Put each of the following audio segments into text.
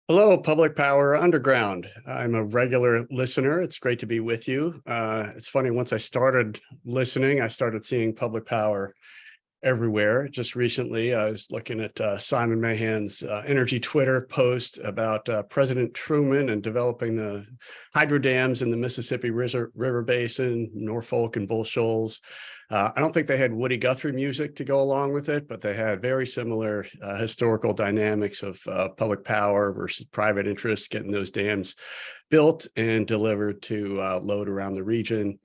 Hello, Public Power Underground. I'm a regular listener. It's great to be with you. It's funny, once I started listening, I started seeing public power everywhere. Just recently, I was looking at Simon Mahan's energy Twitter post about President Truman and developing the hydro dams in the Mississippi River Basin, Norfolk and Bull Shoals. I don't think they had Woody Guthrie music to go along with it, but they had very similar historical dynamics of public power versus private interests getting those dams built and delivered to load around the region.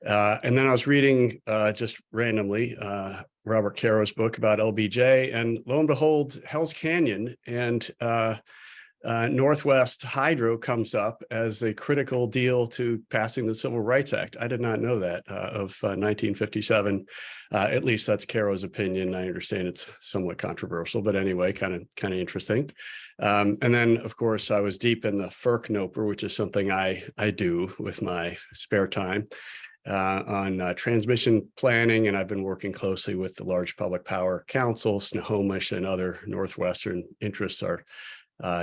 And then I was reading just randomly Robert Caro's book about LBJ, and lo and behold, Hell's Canyon and Northwest Hydro comes up as a critical deal to passing the Civil Rights Act. I did not know that of 1957. At least that's Caro's opinion. I understand it's somewhat controversial, but anyway, kind of interesting. And then, of course, I was deep in the FERC NOPR, which is something I do with my spare time. On transmission planning, and I've been working closely with the large public power council. Snohomish and other Northwestern interests are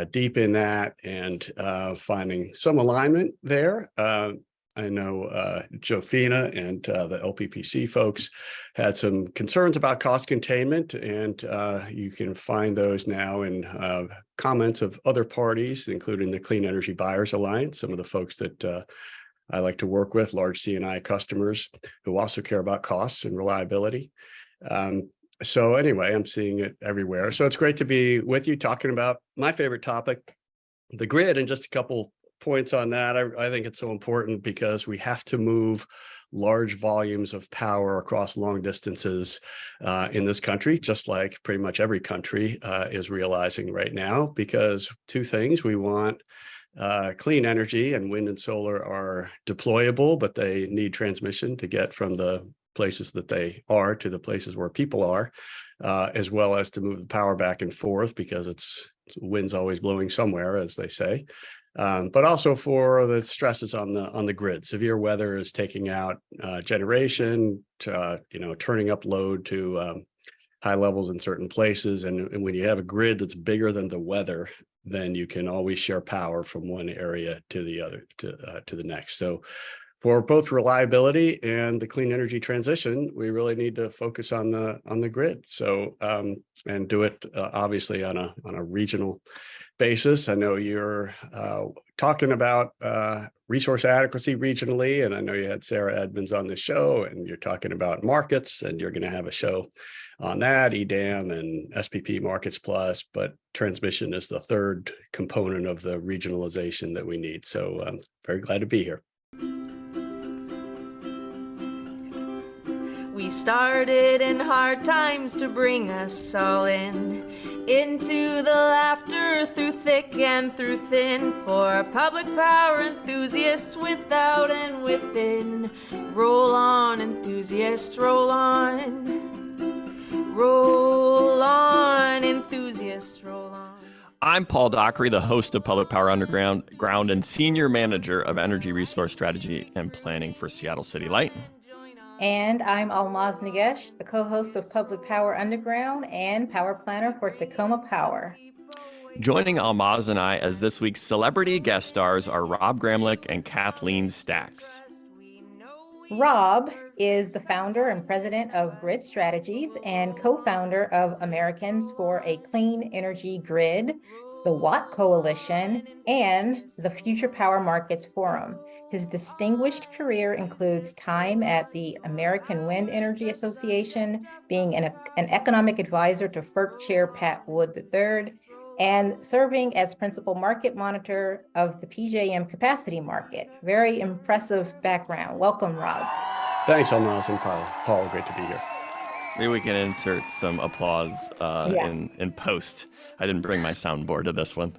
deep in that and finding some alignment there. I know Jofina and the LPPC folks had some concerns about cost containment, and you can find those now in comments of other parties, including the Clean Energy Buyers Alliance, some of the folks that I like to work with, large C&I customers who also care about costs and reliability. So anyway, I'm seeing it everywhere. So it's great to be with you talking about my favorite topic, the grid, and just a couple points on that. I think it's so important because we have to move large volumes of power across long distances in this country, just like pretty much every country is realizing right now, because two things: we want clean energy, and wind and solar are deployable, but they need transmission to get from the places that they are to the places where people are, as well as to move the power back and forth, because it's wind's always blowing somewhere, as they say. But also for the stresses on the grid. Severe weather is taking out generation, turning up load to high levels in certain places. And when you have a grid that's bigger than the weather, then you can always share power from one area to the other, to the next. So for both reliability and the clean energy transition, we really need to focus on the grid. So and do it obviously on a regional basis. I know you're talking about resource adequacy regionally, and I know you had Sarah Edmonds on the show, and you're talking about markets, and you're going to have a show on that, EDAM and SPP Markets Plus, but transmission is the third component of the regionalization that we need. So I'm very glad to be here. We started in hard times to bring us all into the laughter through thick and through thin, for public power enthusiasts without and within. Roll on, enthusiasts, roll on. Roll on, enthusiasts, roll on. I'm Paul Dockery, the host of Public Power Underground and Senior Manager of Energy Resource Strategy and Planning for Seattle City Light. And I'm Ahlmahz Negash, the co-host of Public Power Underground and Power Planner for Tacoma Power. Joining Ahlmahz and I as this week's celebrity guest stars are Rob Gramlich and Kathleen Staks. Rob is the founder and president of Grid Strategies and co-founder of Americans for a Clean Energy Grid, the Watt Coalition, and the Future Power Markets Forum. His distinguished career includes time at the American Wind Energy Association, being an economic advisor to FERC Chair Pat Wood III, and serving as principal market monitor of the PJM capacity market. Very impressive background. Welcome, Rob. Thanks, Ahlmahz and Paul. Great to be here. Maybe we can insert some applause in post. I didn't bring my soundboard to this one.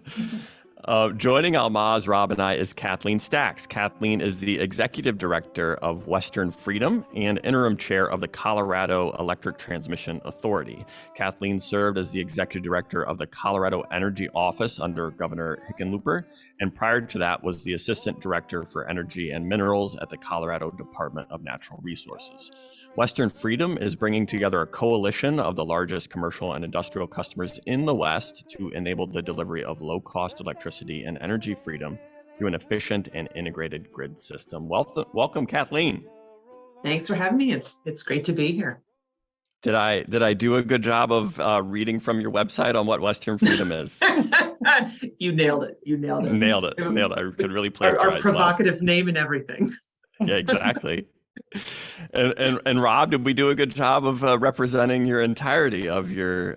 Joining Ahlmahz, Rob, and I is Kathleen Staks. Kathleen is the Executive Director of Western Freedom and Interim Chair of the Colorado Electric Transmission Authority. Kathleen served as the Executive Director of the Colorado Energy Office under Governor Hickenlooper, and prior to that was the Assistant Director for Energy and Minerals at the Colorado Department of Natural Resources. Western Freedom is bringing together a coalition of the largest commercial and industrial customers in the West to enable the delivery of low-cost electricity and energy freedom through an efficient and integrated grid system. Welcome, Kathleen. Thanks for having me. It's great to be here. Did I do a good job of reading from your website on what Western Freedom is? You nailed it. Nailed it. I could really plagiarize. Our provocative name and everything. Yeah, exactly. And Rob, did we do a good job of representing your entirety of your?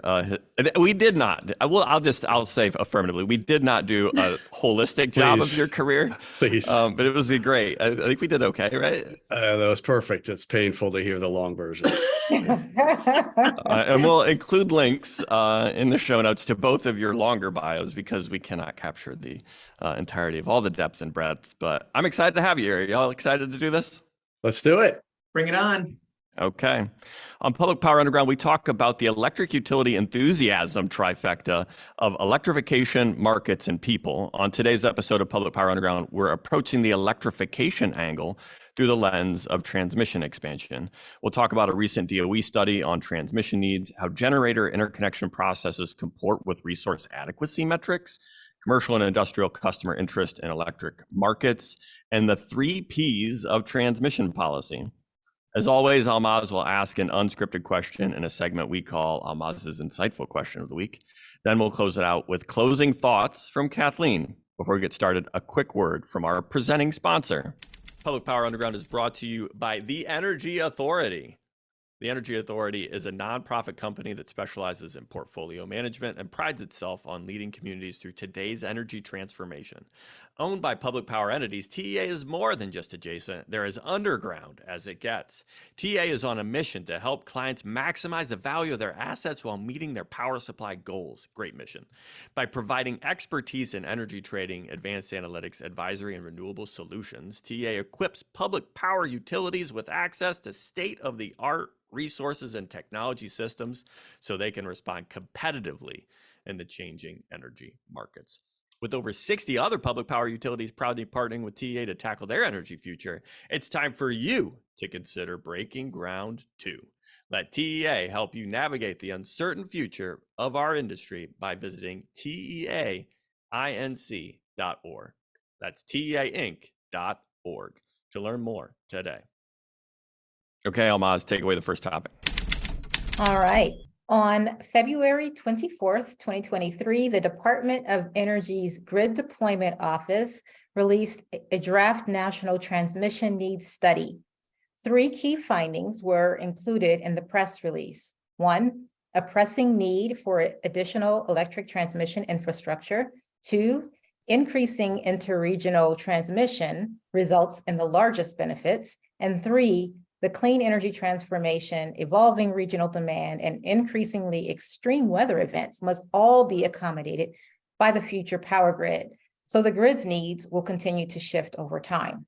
We did not. I'll say affirmatively, we did not do a holistic job of your career. Please, but it was great. I think we did okay, right? That was perfect. It's painful to hear the long version. And we'll include links in the show notes to both of your longer bios because we cannot capture the entirety of all the depth and breadth. But I'm excited to have you here. Y'all excited to do this? Let's do it. Bring it on. Okay. On Public Power Underground, we talk about the electric utility enthusiasm trifecta of electrification, markets, and people. On today's episode of Public Power Underground, we're approaching the electrification angle through the lens of transmission expansion. We'll talk about a recent DOE study on transmission needs, how generator interconnection processes comport with resource adequacy metrics, commercial and industrial customer interest in electric markets, and the 3 Ps of transmission policy. As always, Ahlmahz will ask an unscripted question in a segment we call Ahlmahz's Insightful Question of the Week. Then we'll close it out with closing thoughts from Kathleen. Before we get started, a quick word from our presenting sponsor. Public Power Underground is brought to you by the Energy Authority. The Energy Authority is a nonprofit company that specializes in portfolio management and prides itself on leading communities through today's energy transformation. Owned by public power entities, TEA is more than just adjacent. They're as underground as it gets. TEA is on a mission to help clients maximize the value of their assets while meeting their power supply goals. Great mission. By providing expertise in energy trading, advanced analytics, advisory, and renewable solutions, TEA equips public power utilities with access to state-of-the-art resources and technology systems so they can respond competitively in the changing energy markets. With over 60 other public power utilities proudly partnering with TEA to tackle their energy future, it's time for you to consider breaking ground too. Let TEA help you navigate the uncertain future of our industry by visiting TEAinc.org. That's TEAinc.org to learn more today. Okay, Ahlmahz, take away the first topic. All right. On February 24th, 2023, the Department of Energy's Grid Deployment Office released a draft National Transmission Needs Study. 3 key findings were included in the press release. 1, a pressing need for additional electric transmission infrastructure. 2, increasing interregional transmission results in the largest benefits. And 3, the clean energy transformation, evolving regional demand, and increasingly extreme weather events must all be accommodated by the future power grid. So the grid's needs will continue to shift over time.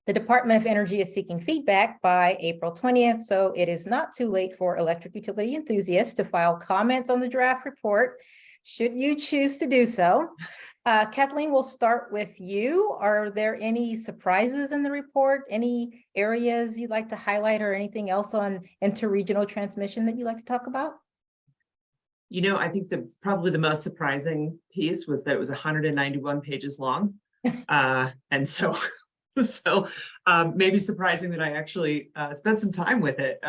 The Department of Energy is seeking feedback by April 20th, so it is not too late for electric utility enthusiasts to file comments on the draft report, should you choose to do so. Kathleen, we'll start with you. Are there any surprises in the report? Any areas you'd like to highlight or anything else on interregional transmission that you'd like to talk about? You know, I think probably the most surprising piece was that it was 191 pages long. And so maybe surprising that I actually spent some time with it.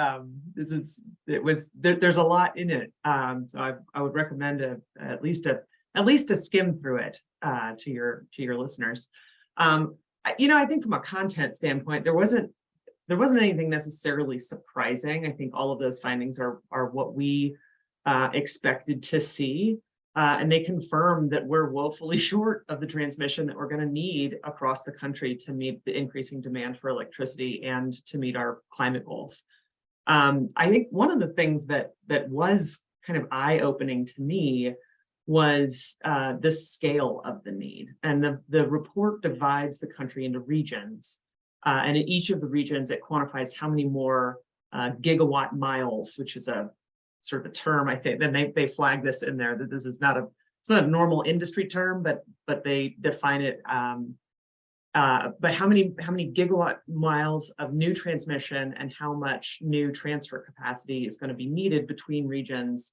There's a lot in it. So I would recommend at least a skim through it to your listeners. I think from a content standpoint, there wasn't anything necessarily surprising. I think all of those findings are what we expected to see. And they confirm that we're woefully short of the transmission that we're going to need across the country to meet the increasing demand for electricity and to meet our climate goals. I think one of the things that was kind of eye-opening to me was the scale of the need. And the report divides the country into regions. And in each of the regions, it quantifies how many more gigawatt miles, which is a sort of a term, I think. Then they flag this in there, that this is not it's not a normal industry term, but they define it. But how many gigawatt miles of new transmission and how much new transfer capacity is going to be needed between regions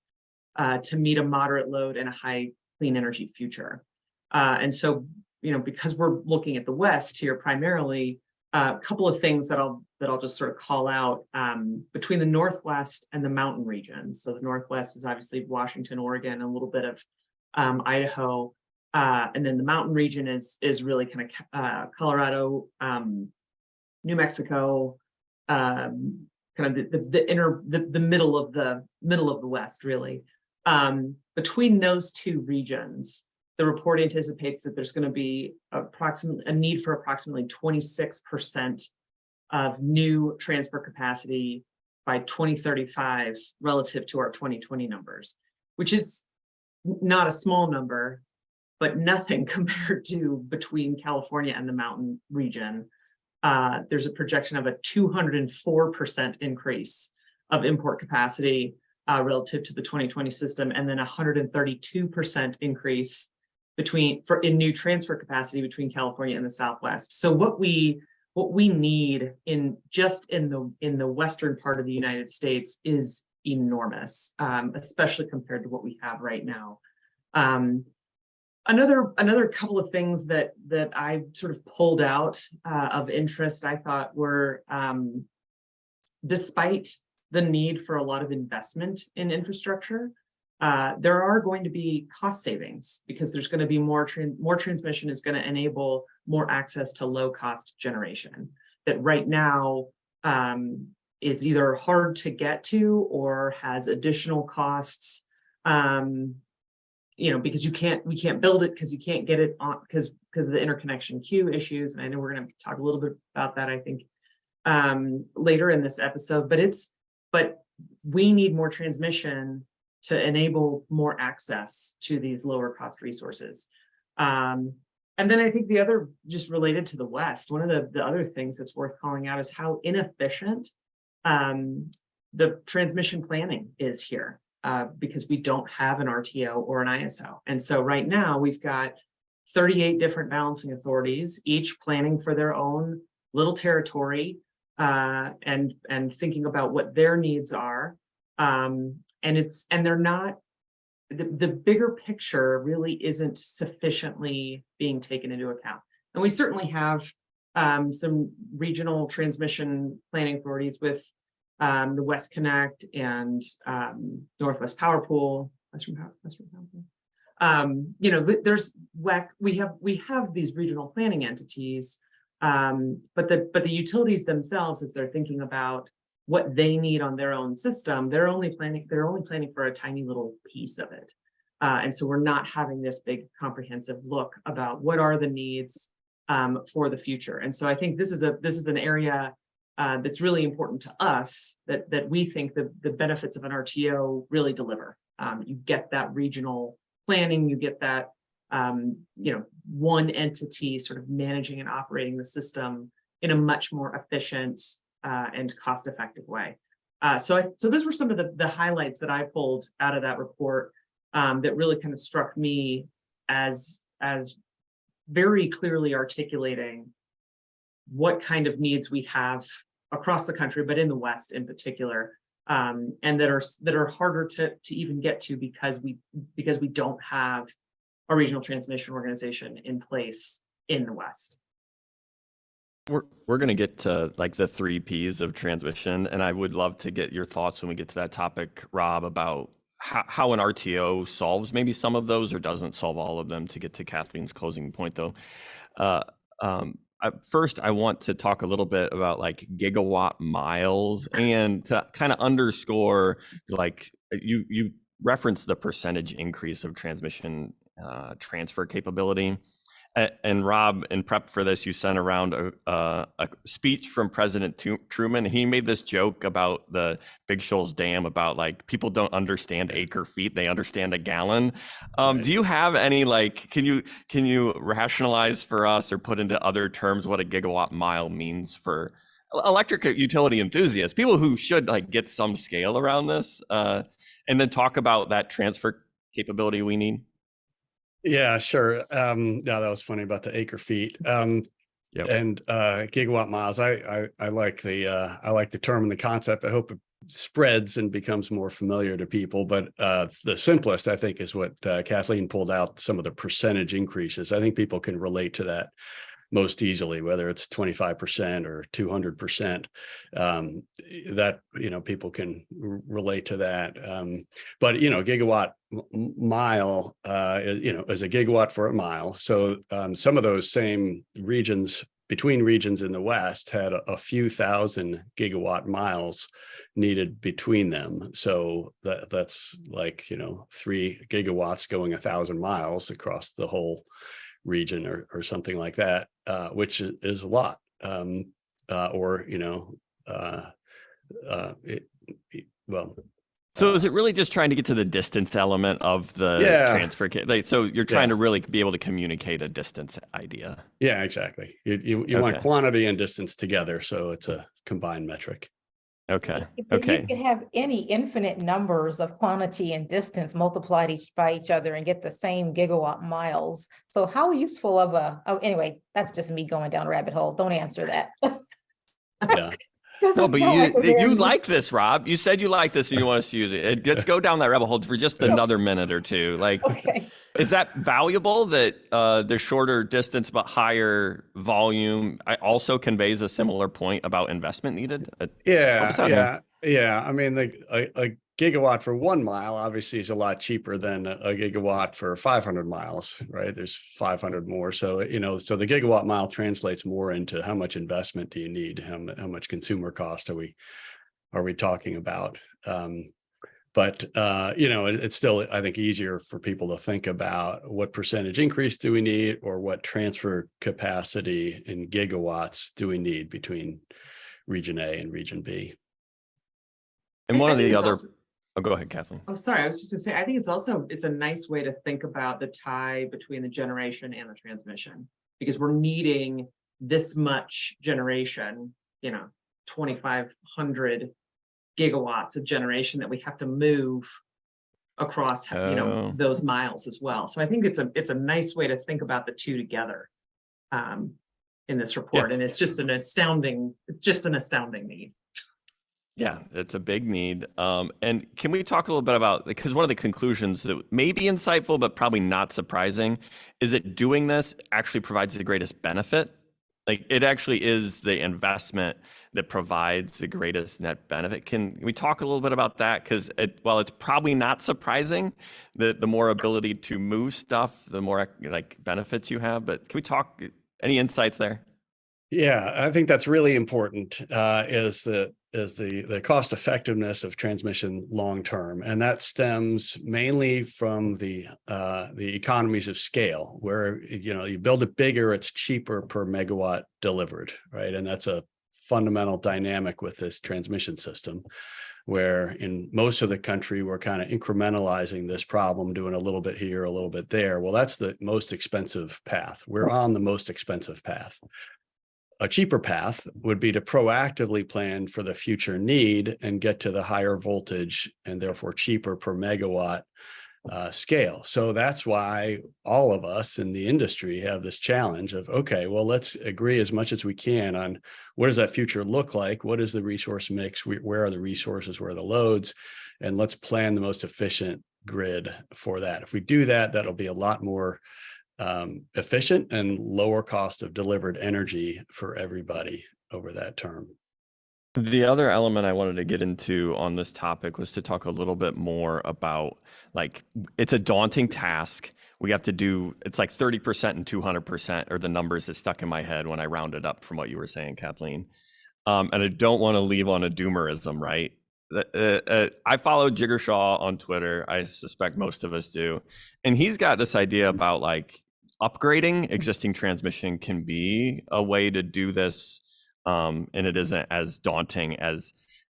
to meet a moderate load and a high clean energy future. And so, because we're looking at the West here primarily, a couple of things that I'll just sort of call out between the Northwest and the mountain regions. So the Northwest is obviously Washington, Oregon, a little bit of Idaho, and then the mountain region is really kind of Colorado, New Mexico, kind of the middle of the West, really. Between those two regions, the report anticipates that there's going to be a need for approximately 26% of new transfer capacity by 2035 relative to our 2020 numbers, which is not a small number, but nothing compared to between California and the mountain region. There's a projection of a 204% increase of import capacity relative to the 2020 system, and then 132% increase in new transfer capacity between California and the Southwest. So what we need in the western part of the United States is enormous, especially compared to what we have right now. Another couple of things that I sort of pulled out of interest, I thought were, despite the need for a lot of investment in infrastructure, there are going to be cost savings because there's going to be more transmission is going to enable more access to low cost generation that right now is either hard to get to or has additional costs. Because we can't build it because you can't get it on because of the interconnection queue issues. And I know we're going to talk a little bit about that, I think, later in this episode, but we need more transmission to enable more access to these lower cost resources. And then I think the other, just related to the West, one of the other things that's worth calling out is how inefficient the transmission planning is here. Because we don't have an RTO or an ISO. And so right now we've got 38 different balancing authorities, each planning for their own little territory and thinking about what their needs are. And they're not, the bigger picture really isn't sufficiently being taken into account. And we certainly have some regional transmission planning authorities with the West Connect and Northwest Power Pool, Western Power Pool. There's WEC. We have these regional planning entities, but the utilities themselves, as they're thinking about what they need on their own system, they're only planning for a tiny little piece of it, and so we're not having this big comprehensive look about what are the needs for the future. And so I think this is an area that's really important to us that we think the benefits of an RTO really deliver. You get that regional planning, you get that one entity sort of managing and operating the system in a much more efficient and cost-effective way. So those were some of the highlights that I pulled out of that report that really kind of struck me as very clearly articulating what kind of needs we have across the country, but in the West in particular, and that are harder to even get to because we don't have a regional transmission organization in place in the West. We're going to get to like the 3 Ps of transmission, and I would love to get your thoughts when we get to that topic, Rob, about how an RTO solves maybe some of those or doesn't solve all of them. To get to Kathleen's closing point, though. First, I want to talk a little bit about like gigawatt miles and to kind of underscore, like you referenced the percentage increase of transmission transfer capability. And Rob, in prep for this, you sent around a speech from President Truman. He made this joke about the Big Shoals Dam, about like people don't understand acre feet, they understand a gallon. Right. Do you have any, like, can you rationalize for us or put into other terms what a gigawatt mile means for electric utility enthusiasts, people who should like get some scale around this, and then talk about that transfer capability we need? Yeah, sure. Yeah, that was funny about the acre feet. Yep. And gigawatt miles. I like the term and the concept. I hope it spreads and becomes more familiar to people. But the simplest, I think, is what Kathleen pulled out, some of the percentage increases. I think people can relate to that most easily, whether it's 25% or 200%, that, people can relate to that. But, gigawatt mile, is a gigawatt for a mile. So some of those same regions, between regions in the West, had a few thousand gigawatt miles needed between them. So that's like, 3 gigawatts going 1,000 miles across the whole region or something like that, which is a lot. So is it really just trying to get to the distance element of the transfer? So you're trying to really be able to communicate a distance idea. Yeah, exactly. You want quantity and distance together, so it's a combined metric. Okay. But you could have any infinite numbers of quantity and distance multiplied by each other and get the same gigawatt miles. So how useful of anyway, that's just me going down a rabbit hole. Don't answer that. Yeah. No, but you like this, Rob. You said you like this and you want us to use it. Let's go down that rabbit hole for just another minute or two. Like, is that valuable that the shorter distance but higher volume also conveys a similar point about investment needed? Yeah. I mean, a gigawatt for 1 mile obviously is a lot cheaper than a gigawatt for 500 miles, right? There's 500 more. So, so the gigawatt mile translates more into how much investment do you need? How much consumer cost are we talking about? But it's still, I think, easier for people to think about what percentage increase do we need, or what transfer capacity in gigawatts do we need between region A and region B. And one of the other, go ahead, Kathleen. Oh, sorry. I was just gonna say, I think it's a nice way to think about the tie between the generation and the transmission, because we're needing this much generation, 2,500 gigawatts of generation that we have to move across, those miles as well. So I think it's a nice way to think about the two together in this report. And it's just an astounding need. Yeah, it's a big need. And can we talk a little bit about, because one of the conclusions that may be insightful, but probably not surprising, is that doing this actually provides the greatest benefit. Like, it actually is the investment that provides the greatest net benefit. Can we talk a little bit about that? Because while it's probably not surprising that the more ability to move stuff, the more benefits you have, but can we talk, any insights there? Yeah, I think that's really important, is the cost effectiveness of transmission long term, and that stems mainly from the economies of scale, where you build it bigger, it's cheaper per megawatt delivered, right? And that's a fundamental dynamic with this transmission system, where in most of the country we're kind of incrementalizing this problem, doing a little bit here, a little bit there. Well, that's the most expensive path. We're on the most expensive path. A cheaper path would be to proactively plan for the future need and get to the higher voltage and therefore cheaper per megawatt scale. So that's why all of us in the industry have this challenge of, okay, well, let's agree as much as we can on what does that future look like? What is the resource mix? Where are the resources? Where are the loads? And let's plan the most efficient grid for that. If we do that, that'll be a lot more efficient and lower cost of delivered energy for everybody over that term. The other element I wanted to get into on this topic was to talk a little bit more about, it's a daunting task. We have to do, it's like 30% and 200% are the numbers that stuck in my head when I rounded up from what you were saying, Kathleen. And I don't want to leave on a doomerism, right? I follow Jiggershaw on Twitter. I suspect most of us do. And he's got this idea about upgrading existing transmission can be a way to do this, and it isn't as daunting as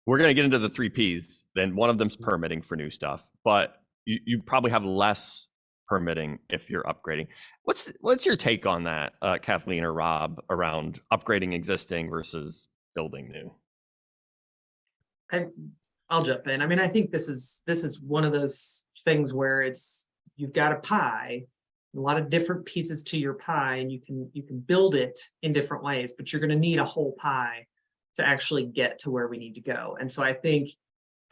we're going to get into the 3 Ps. Then one of them's permitting for new stuff, but you probably have less permitting if you're upgrading. What's your take on that, Kathleen or Rob, around upgrading existing versus building new? I'll jump in. I mean, I think this is one of those things where you've got a pie, a lot of different pieces to your pie, and you can build it in different ways, but you're going to need a whole pie to actually get to where we need to go. And so I think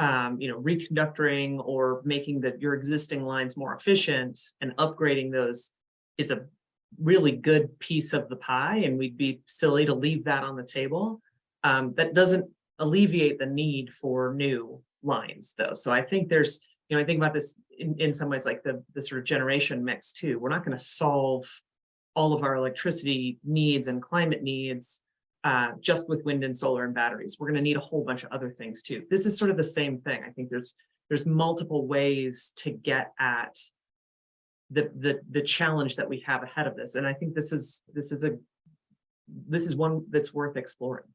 reconductoring or making your existing lines more efficient and upgrading those is a really good piece of the pie, and we'd be silly to leave that on the table. That doesn't alleviate the need for new lines, though. So I think there's, I think about this in some ways like the sort of generation mix too. We're not going to solve all of our electricity needs and climate needs just with wind and solar and batteries. We're going to need a whole bunch of other things too. This is sort of the same thing. I think there's multiple ways to get at the challenge that we have ahead of this, and I think this is one that's worth exploring.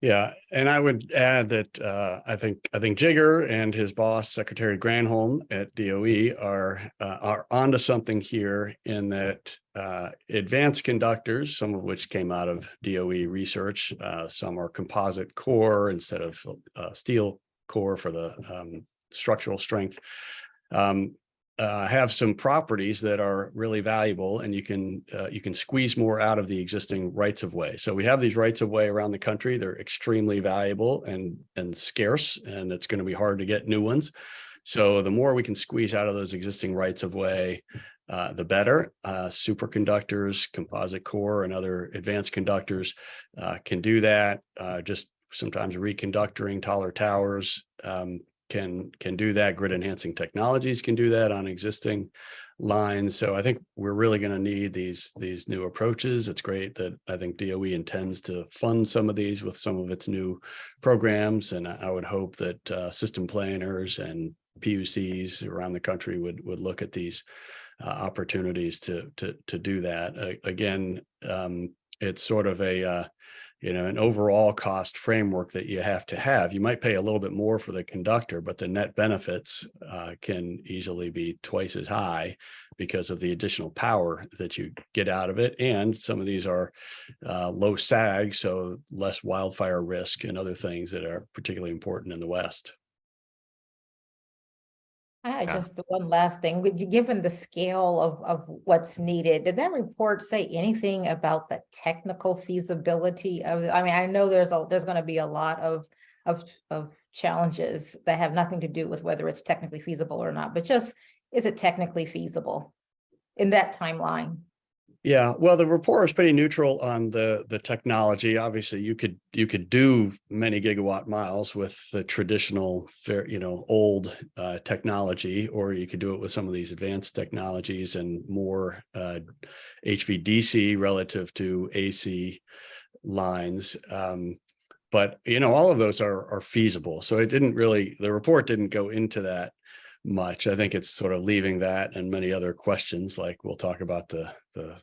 Yeah, and I would add that I think Jigger and his boss, Secretary Granholm at DOE, are onto something here in that advanced conductors, some of which came out of DOE research, some are composite core instead of steel core for the structural strength. Have some properties that are really valuable, and you can squeeze more out of the existing rights of way. So we have these rights of way around the country. They're extremely valuable and scarce, and it's going to be hard to get new ones. So the more we can squeeze out of those existing rights of way, the better. Superconductors, composite core, and other advanced conductors can do that. Just sometimes reconductoring taller towers can do that. Grid enhancing technologies can do that on existing lines. So I think we're really going to need these new approaches. It's great that I think DOE intends to fund some of these with some of its new programs, and I would hope that system planners and PUCs around the country would look at these opportunities to do that. Again, it's sort of an overall cost framework that you have to have. You might pay a little bit more for the conductor, but the net benefits can easily be twice as high because of the additional power that you get out of it. And some of these are low sag, so less wildfire risk and other things that are particularly important in the West. Just one last thing, given the scale of what's needed, did that report say anything about the technical feasibility of it? I mean, I know there's going to be a lot of challenges that have nothing to do with whether it's technically feasible or not, but just, is it technically feasible in that timeline? Yeah, well, the report is pretty neutral on the technology. Obviously, you could do many gigawatt miles with the traditional, old technology, or you could do it with some of these advanced technologies and more HVDC relative to AC lines. But all of those are feasible. So the report didn't go into that much. I think it's sort of leaving that and many other questions, like we'll talk about the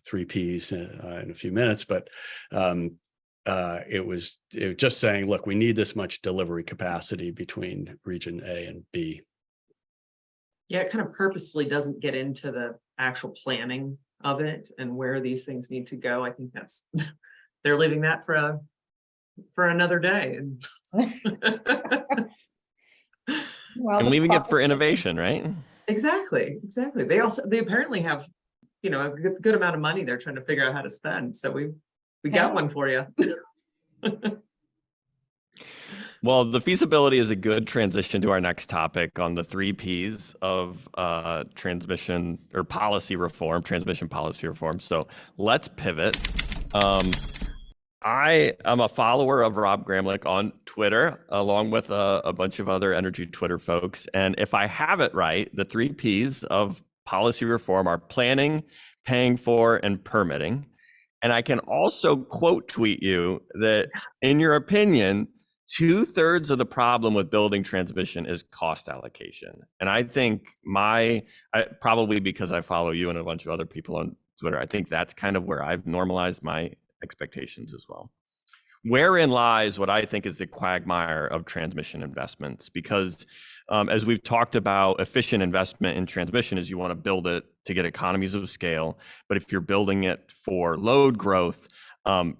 3 Ps in a few minutes, but it was just saying, look, we need this much delivery capacity between region A and B. Yeah, it kind of purposefully doesn't get into the actual planning of it and where these things need to go. I think they're leaving that for another day. Well, and leaving it for innovation, right? Exactly. They apparently have, a good amount of money they're trying to figure out how to spend. So we got one for you. Well, the feasibility is a good transition to our next topic on the 3 Ps of transmission policy reform. So let's pivot. I am a follower of Rob Gramlich on Twitter, along with a bunch of other energy Twitter folks. And if I have it right, the 3 Ps of policy reform are planning, paying for, and permitting. And I can also quote tweet you that, in your opinion, 2/3 of the problem with building transmission is cost allocation. And I think probably because I follow you and a bunch of other people on Twitter, I think that's kind of where I've normalized my expectations as well. Wherein lies what I think is the quagmire of transmission investments, because as we've talked about, efficient investment in transmission is you want to build it to get economies of scale. But if you're building it for load growth,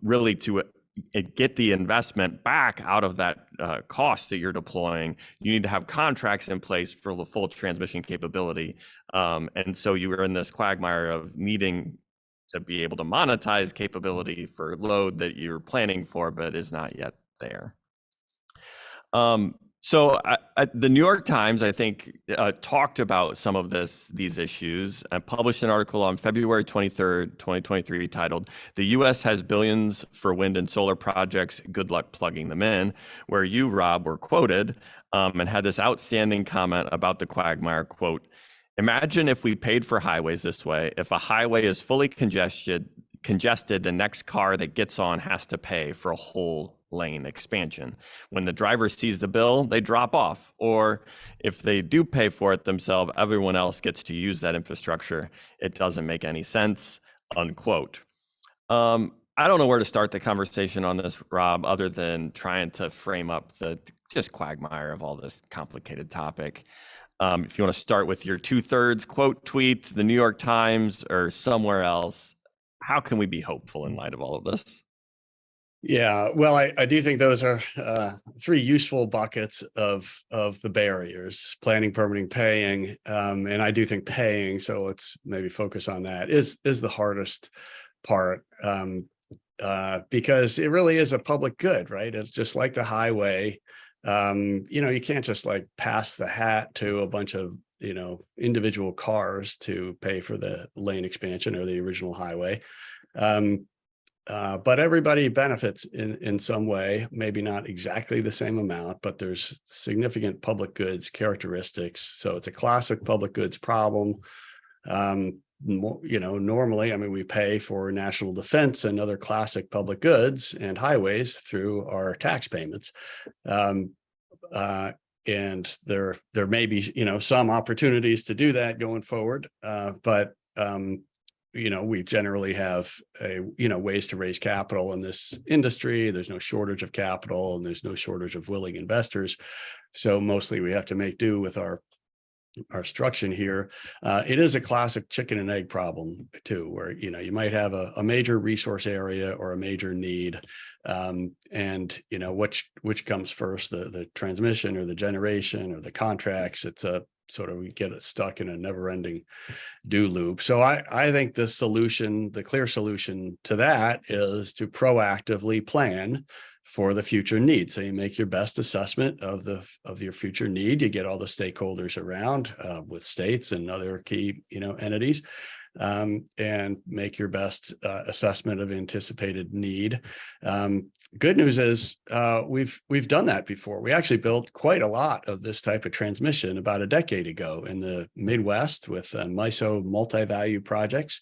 really to get the investment back out of that cost that you're deploying, you need to have contracts in place for the full transmission capability. And so you are in this quagmire of needing to be able to monetize capability for load that you're planning for, but is not yet there. So the New York Times, I think, talked about some of these issues and published an article on February 23rd, 2023, titled, "The U.S. has billions for wind and solar projects. Good luck plugging them in," where you, Rob, were quoted and had this outstanding comment about the quagmire, quote, "Imagine if we paid for highways this way. If a highway is fully congested, the next car that gets on has to pay for a whole lane expansion. When the driver sees the bill, they drop off. Or if they do pay for it themselves, everyone else gets to use that infrastructure. It doesn't make any sense," unquote. I don't know where to start the conversation on this, Rob, other than trying to frame up the just quagmire of all this complicated topic. If you want to start with your 2/3 quote tweet, the New York Times, or somewhere else, how can we be hopeful in light of all of this? Yeah, well, I do think those are three useful buckets of the barriers: planning, permitting, paying. And I do think paying, so let's maybe focus on that, is the hardest part, because it really is a public good, right? It's just like the highway. You can't just like pass the hat to a bunch of individual cars to pay for the lane expansion or the original highway. But everybody benefits in some way, maybe not exactly the same amount, but there's significant public goods characteristics. So it's a classic public goods problem. Normally, I mean, we pay for national defense and other classic public goods and highways through our tax payments. And there may be, some opportunities to do that going forward. But we generally have ways to raise capital in this industry. There's no shortage of capital and there's no shortage of willing investors. So mostly we have to make do with our structure here. It is a classic chicken and egg problem too, where, you might have a major resource area or a major need. And which comes first, the transmission or the generation or the contracts. It's a sort of, we get stuck in a never-ending do loop. So I think the clear solution to that is to proactively plan for the future need. So you make your best assessment of your future need. You get all the stakeholders around with states and other key entities, and make your best assessment of anticipated need. Good news is we've done that before. We actually built quite a lot of this type of transmission about a decade ago in the Midwest with MISO multi-value projects.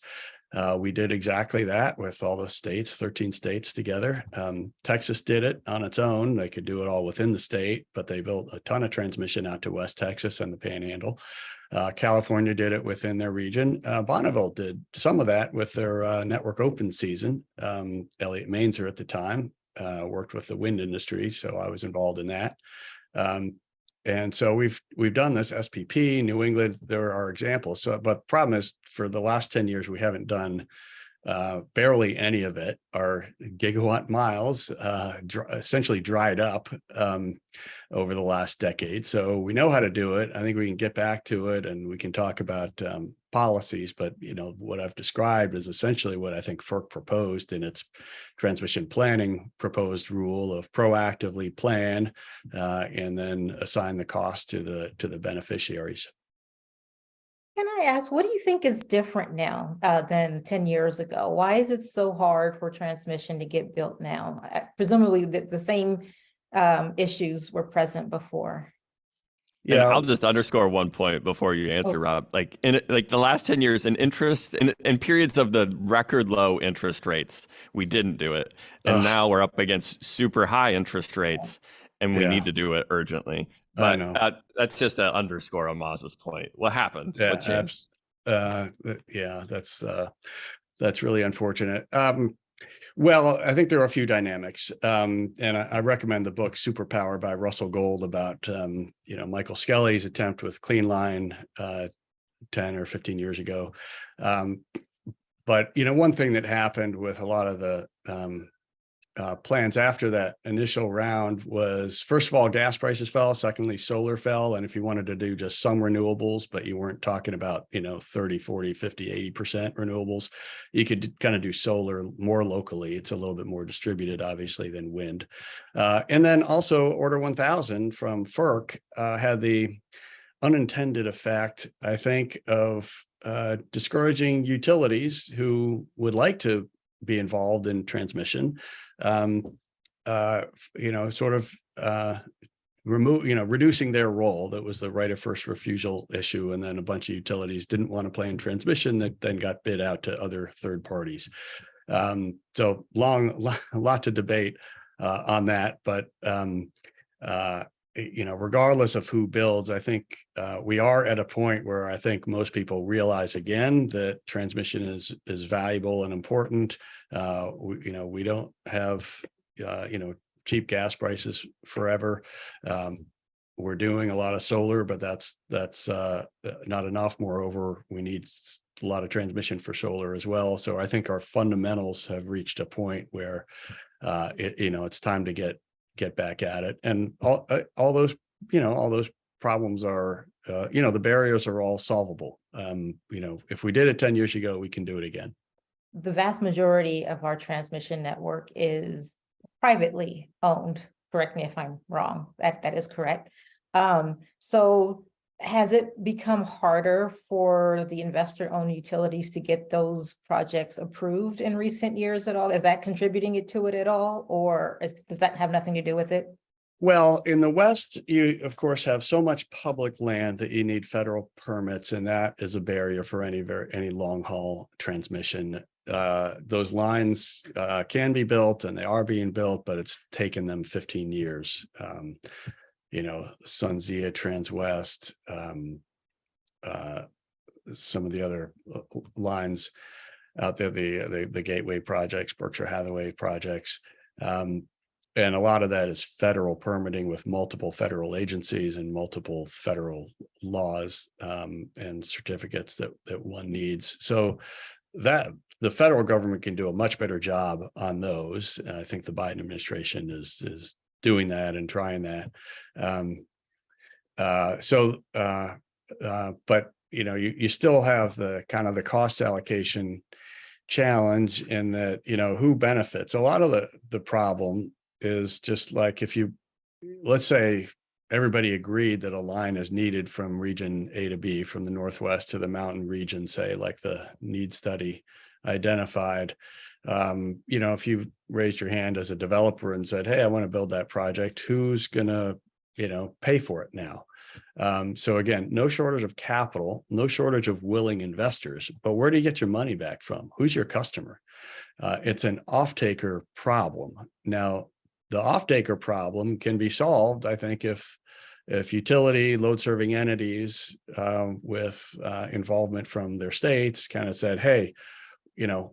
We did exactly that with all the states, 13 states together. Texas did it on its own. They could do it all within the state, but they built a ton of transmission out to West Texas and the Panhandle. California did it within their region. Bonneville did some of that with their network open season. Elliott Mainzer at the time worked with the wind industry, so I was involved in that. And so we've done this. SPP, New England, there are examples. So, but the problem is, for the last 10 years, we haven't done barely any of it. Our gigawatt miles essentially dried up over the last decade. So we know how to do it. I think we can get back to it, and we can talk about policies. But what I've described is essentially what I think FERC proposed in its transmission planning proposed rule of proactively plan and then assign the cost to the beneficiaries. Can I ask, what do you think is different now than 10 years ago? Why is it so hard for transmission to get built now? Presumably the same issues were present before. Yeah, and I'll just underscore one point before you answer, Rob. Like in the last 10 years, in periods of the record low interest rates, we didn't do it, and now we're up against super high interest rates. and we Yeah. need to do it urgently. I But know. that's just to underscore Ahlmahz's point. What happened? Yeah, What changed? yeah, that's really unfortunate. Well, I think there are a few dynamics, and I recommend the book Superpower by Russell Gold about Michael Skelly's attempt with Clean Line 10 or 15 years ago. But one thing that happened with a lot of the plans after that initial round was, first of all, gas prices fell. Secondly, solar fell. And if you wanted to do just some renewables, but you weren't talking about, 30, 40, 50, 80% renewables, you could kind of do solar more locally. It's a little bit more distributed, obviously, than wind. And then also Order 1000 from FERC had the unintended effect, I think, of discouraging utilities who would like to be involved in transmission, reducing their role. That was the right of first refusal issue. And then a bunch of utilities didn't want to play in transmission, that then got bid out to other third parties. So a lot to debate on that, but regardless of who builds, I think we are at a point where I think most people realize again that transmission is valuable and important. We don't have cheap gas prices forever. We're doing a lot of solar, but that's not enough. Moreover, we need a lot of transmission for solar as well. So I think our fundamentals have reached a point where it's time to get back at it. And all those problems are, the barriers are all solvable. If we did it 10 years ago, we can do it again. The vast majority of our transmission network is privately owned. Correct me if I'm wrong. That is correct. So has it become harder for the investor-owned utilities to get those projects approved in recent years at all? Is that contributing to it at all, or does that have nothing to do with it? Well, in the West, you, of course, have so much public land that you need federal permits, and that is a barrier for any long-haul transmission. Those lines can be built, and they are being built, but it's taken them 15 years. SunZia, Transwest, some of the other lines out there, the Gateway projects, Berkshire Hathaway projects. And a lot of that is federal permitting with multiple federal agencies and multiple federal laws and certificates that one needs. So that the federal government can do a much better job on those. I think the Biden administration is doing that and trying that. But you still have the kind of the cost allocation challenge in that, who benefits. A lot of the problem is just like, let's say everybody agreed that a line is needed from region A to B, from the Northwest to the mountain region, say, like the need study identified. If you raised your hand as a developer and said, hey, I want to build that project, who's gonna pay for it now? So again, no shortage of capital, no shortage of willing investors, but where do you get your money back from? Who's your customer? It's an off-taker problem. Now, the off-taker problem can be solved, I think, if utility load-serving entities with involvement from their states kind of said, hey,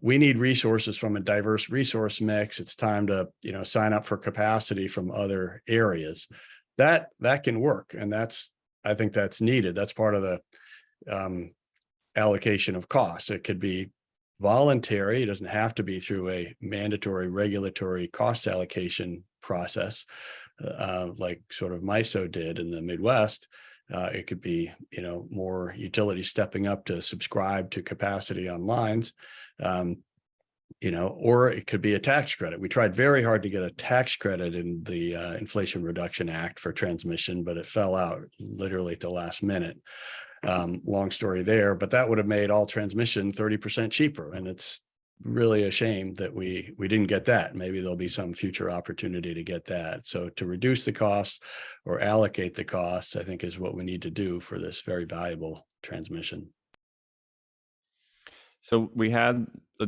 we need resources from a diverse resource mix. It's time to, sign up for capacity from other areas. That can work. And I think that's needed. That's part of the allocation of costs. It could be voluntary. It doesn't have to be through a mandatory regulatory cost allocation process, like sort of MISO did in the Midwest. It could be, more utilities stepping up to subscribe to capacity on lines, or it could be a tax credit. We tried very hard to get a tax credit in the Inflation Reduction Act for transmission, but it fell out literally at the last minute. Long story there, but that would have made all transmission 30% cheaper. And it's really a shame that we didn't get that. Maybe there'll be some future opportunity to get that. So to reduce the costs or allocate the costs, I think, is what we need to do for this very valuable transmission. So we had,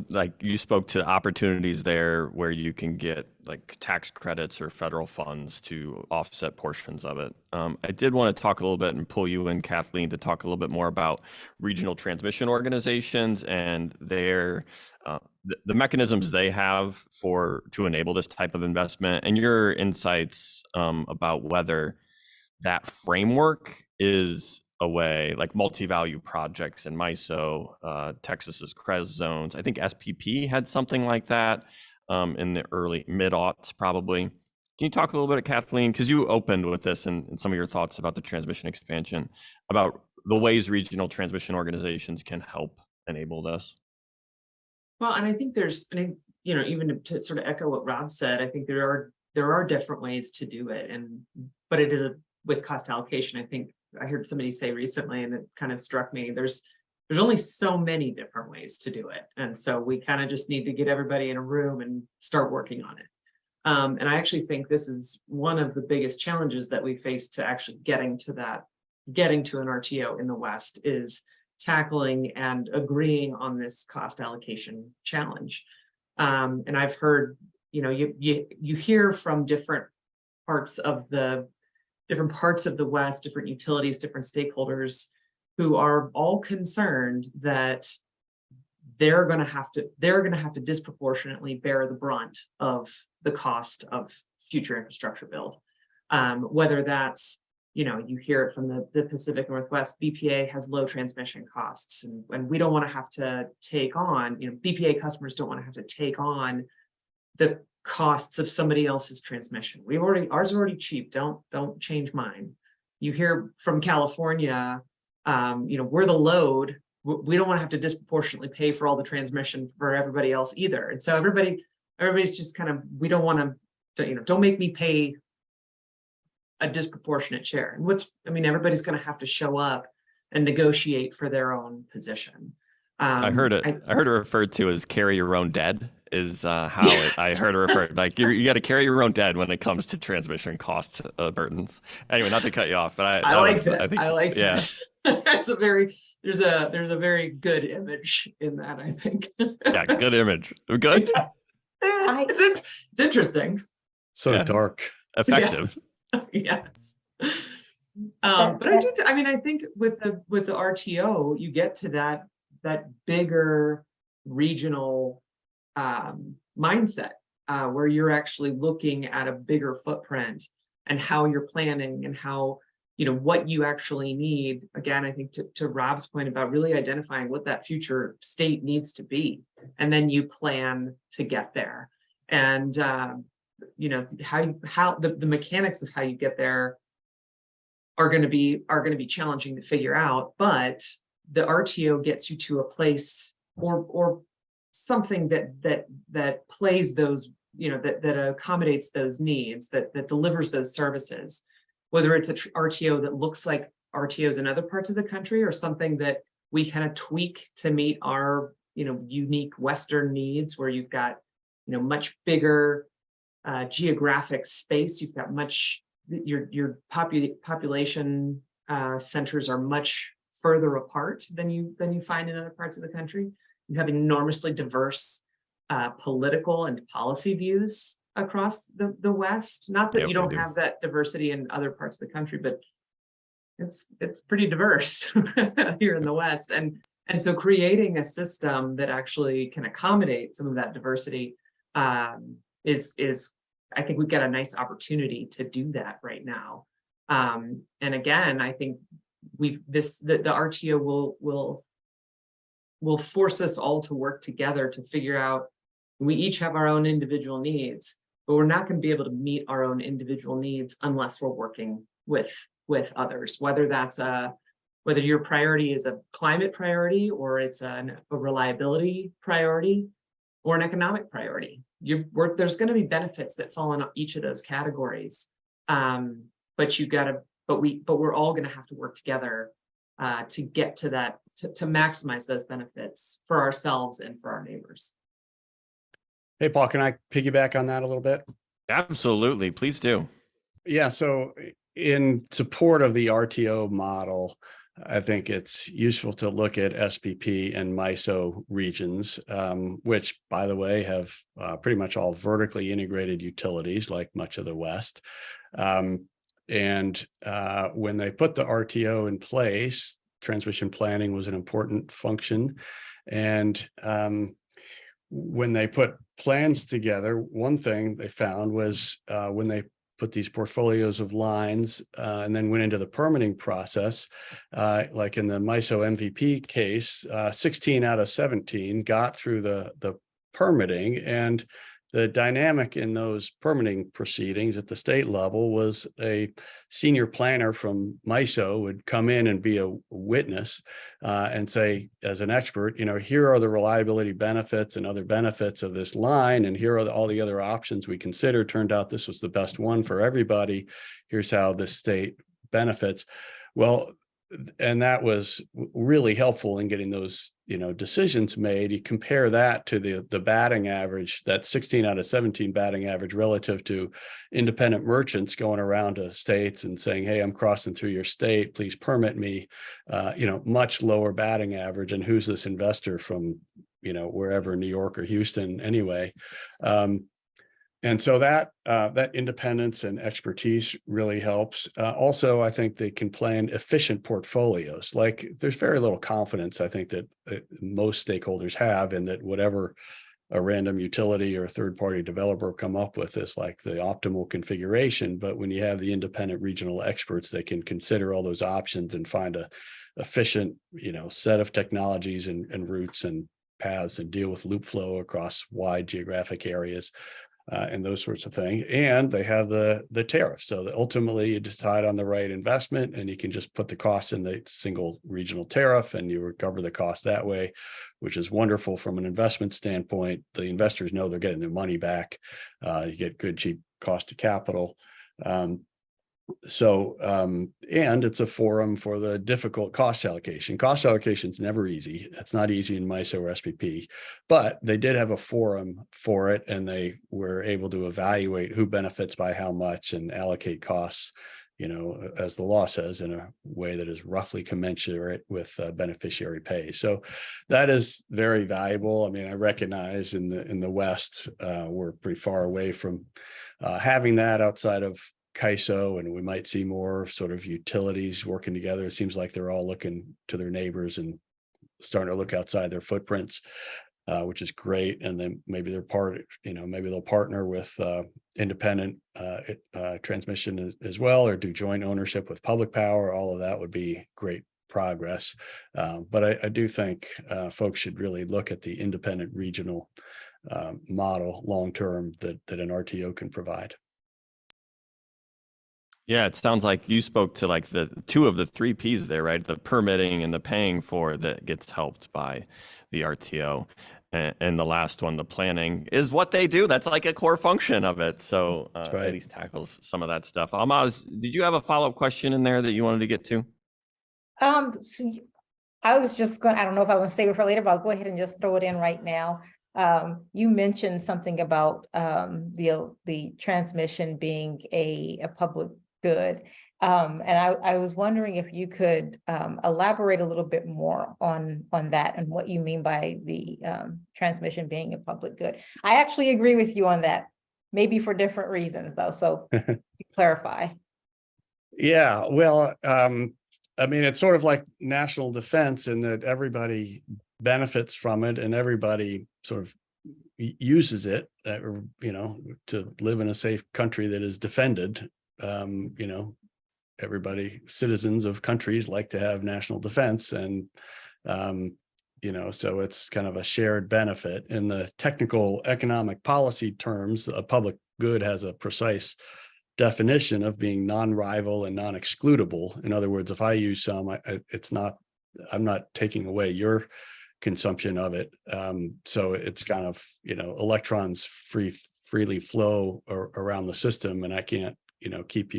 like, you spoke to opportunities there where you can get like tax credits or federal funds to offset portions of it. I did want to talk a little bit and pull you in, Kathleen, to talk a little bit more about regional transmission organizations and their the mechanisms they have to enable this type of investment, and your insights about whether that framework is a way, like multi-value projects in MISO, Texas's CREZ zones. I think SPP had something like that in the early mid-aughts, probably. Can you talk a little bit, Kathleen, because you opened with this and some of your thoughts about the transmission expansion, about the ways regional transmission organizations can help enable this? Well, and I think even to sort of echo what Rob said, I think there are different ways to do it, but it is with cost allocation. I think I heard somebody say recently, and it kind of struck me, there's only so many different ways to do it. And so we kind of just need to get everybody in a room and start working on it. And I actually think this is one of the biggest challenges that we face to actually getting to an RTO in the West, is tackling and agreeing on this cost allocation challenge. And I've heard, you hear from different parts of the West, different utilities, different stakeholders, who are all concerned that they're going to have to disproportionately bear the brunt of the cost of future infrastructure build. Whether that's, you hear it from the Pacific Northwest, BPA has low transmission costs, and we don't want to have to take on, BPA customers don't want to have to take on the costs of somebody else's transmission. Ours are already cheap. Don't change mine. You hear from California, we're the load. We don't want to have to disproportionately pay for all the transmission for everybody else either. And so everybody's just kind of, we don't want to, don't make me pay a disproportionate share. And everybody's going to have to show up and negotiate for their own position. I heard it referred to as carry your own dead is I heard it referred, like you got to carry your own dead when it comes to transmission cost burdens. Anyway, not to cut you off, but I like that. That's there's a very good image in that, I think. Yeah, good image. Good. It's interesting. So dark. Effective. Yes. But I think with the RTO, you get to that bigger regional mindset where you're actually looking at a bigger footprint and how you're planning and how, what you actually need. Again, I think to Rob's point about really identifying what that future state needs to be, and then you plan to get there. And how the mechanics of how you get there are going to be challenging to figure out, but the RTO gets you to a place or something that plays those, that accommodates those needs, that delivers those services, whether it's a RTO that looks like RTOs in other parts of the country, or something that we kind of tweak to meet our, unique Western needs, where you've got, much bigger geographic space. You've got your population centers are much further apart than you find in other parts of the country. You have enormously diverse political and policy views across the West. Not that you don't have that diversity in other parts of the country, but it's pretty diverse here in the West. And so creating a system that actually can accommodate some of that diversity is I think we've got a nice opportunity to do that right now. And again, I think the RTO will force us all to work together to figure out, we each have our own individual needs, but we're not going to be able to meet our own individual needs unless we're working with others, whether your priority is a climate priority, or it's a reliability priority, or an economic priority. There's going to be benefits that fall in each of those categories, but we're all going to have to work together to get to that, to maximize those benefits for ourselves and for our neighbors. Hey, Paul, can I piggyback on that a little bit? Absolutely, please do. Yeah, so in support of the RTO model, I think it's useful to look at SPP and MISO regions, which, by the way, have pretty much all vertically integrated utilities like much of the West. And when they put the RTO in place, transmission planning was an important function. And when they put plans together, one thing they found was when they put these portfolios of lines and then went into the permitting process, like in the MISO MVP case, 16 out of 17 got through the permitting. And the dynamic in those permitting proceedings at the state level was a senior planner from MISO would come in and be a witness and say, as an expert, here are the reliability benefits and other benefits of this line, and here are all the other options we considered. Turned out this was the best one for everybody. Here's how the state benefits. Well, and that was really helpful in getting those, decisions made. You compare that to the batting average, that 16 out of 17 batting average relative to independent merchants going around to states and saying, hey, I'm crossing through your state, please permit me, much lower batting average. And who's this investor from, wherever, New York or Houston anyway. And so that independence and expertise really helps. Also, I think they can plan efficient portfolios. Like, there's very little confidence, I think, that most stakeholders have in that whatever a random utility or a third-party developer come up with is like the optimal configuration. But when you have the independent regional experts, they can consider all those options and find a efficient, set of technologies and routes and paths and deal with loop flow across wide geographic areas. And those sorts of things. And they have the tariff. So that ultimately you decide on the right investment, and you can just put the cost in the single regional tariff and you recover the cost that way, which is wonderful from an investment standpoint. The investors know they're getting their money back. You get good, cheap cost of capital. And it's a forum for the difficult cost allocation. Cost allocation is never easy. It's not easy in MISO or SPP, but they did have a forum for it, and they were able to evaluate who benefits by how much and allocate costs, as the law says, in a way that is roughly commensurate with beneficiary pay. So that is very valuable. I mean, I recognize in the West, we're pretty far away from having that outside of CAISO, and we might see more sort of utilities working together. It seems like they're all looking to their neighbors and starting to look outside their footprints, which is great. And then maybe maybe they'll partner with independent transmission as well, or do joint ownership with public power. All of that would be great progress. But I do think folks should really look at the independent regional model long-term that an RTO can provide. Yeah, it sounds like you spoke to like the two of the three P's there, right? The permitting and the paying for that gets helped by the RTO. And the last one, the planning, is what they do. That's like a core function of it. So That's right. At least tackles some of that stuff. Ahlmahz, did you have a follow-up question in there that you wanted to get to? So I was just going, I don't know if I want to save it for later, but I'll go ahead and just throw it in right now. You mentioned something about the transmission being a public good. And I was wondering if you could elaborate a little bit more on that and what you mean by the transmission being a public good. I actually agree with you on that, maybe for different reasons though. So clarify. Yeah, well, I mean, it's sort of like national defense in that everybody benefits from it and everybody sort of uses it, to live in a safe country that is defended. Everybody, citizens of countries like to have national defense, and so it's kind of a shared benefit. In the technical economic policy terms, a public good has a precise definition of being non-rival and non-excludable. In other words, if I use some, I'm not taking away your consumption of it. So it's kind of, electrons freely flow around the system, and I can't, keep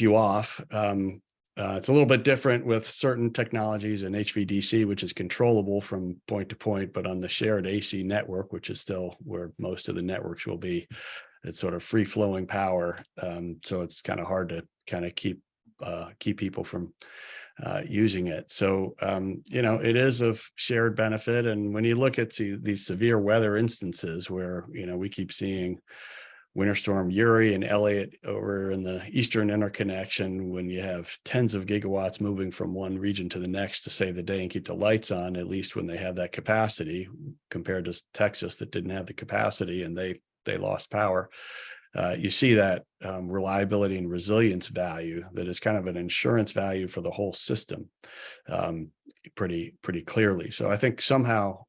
you off. It's a little bit different with certain technologies in HVDC, which is controllable from point to point, but on the shared AC network, which is still where most of the networks will be, it's sort of free flowing power. So it's kind of hard to kind of keep people from using it. So, it is of shared benefit. And when you look at these severe weather instances where, we keep seeing Winter Storm Uri and Elliott over in the Eastern Interconnection, when you have tens of gigawatts moving from one region to the next to save the day and keep the lights on, at least when they have that capacity, compared to Texas that didn't have the capacity and they lost power. You see that reliability and resilience value that is kind of an insurance value for the whole system pretty clearly. So I think somehow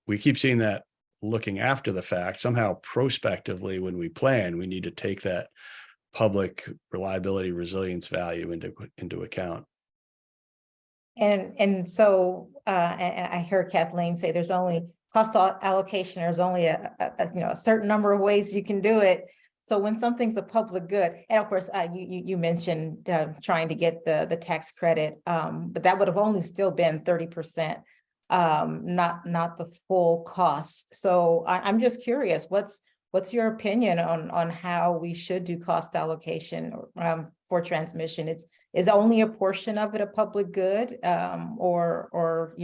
we keep seeing that looking after the fact. Somehow prospectively, when we plan, we need to take that public reliability resilience value into account. And so I heard Kathleen say there's only cost allocation. There's only a certain number of ways you can do it. So when something's a public good, and of course, you mentioned trying to get the tax credit, but that would have only still been 30%, not the full cost. So I'm just curious, what's your opinion on how we should do cost allocation for transmission? Is only a portion of it a public good, or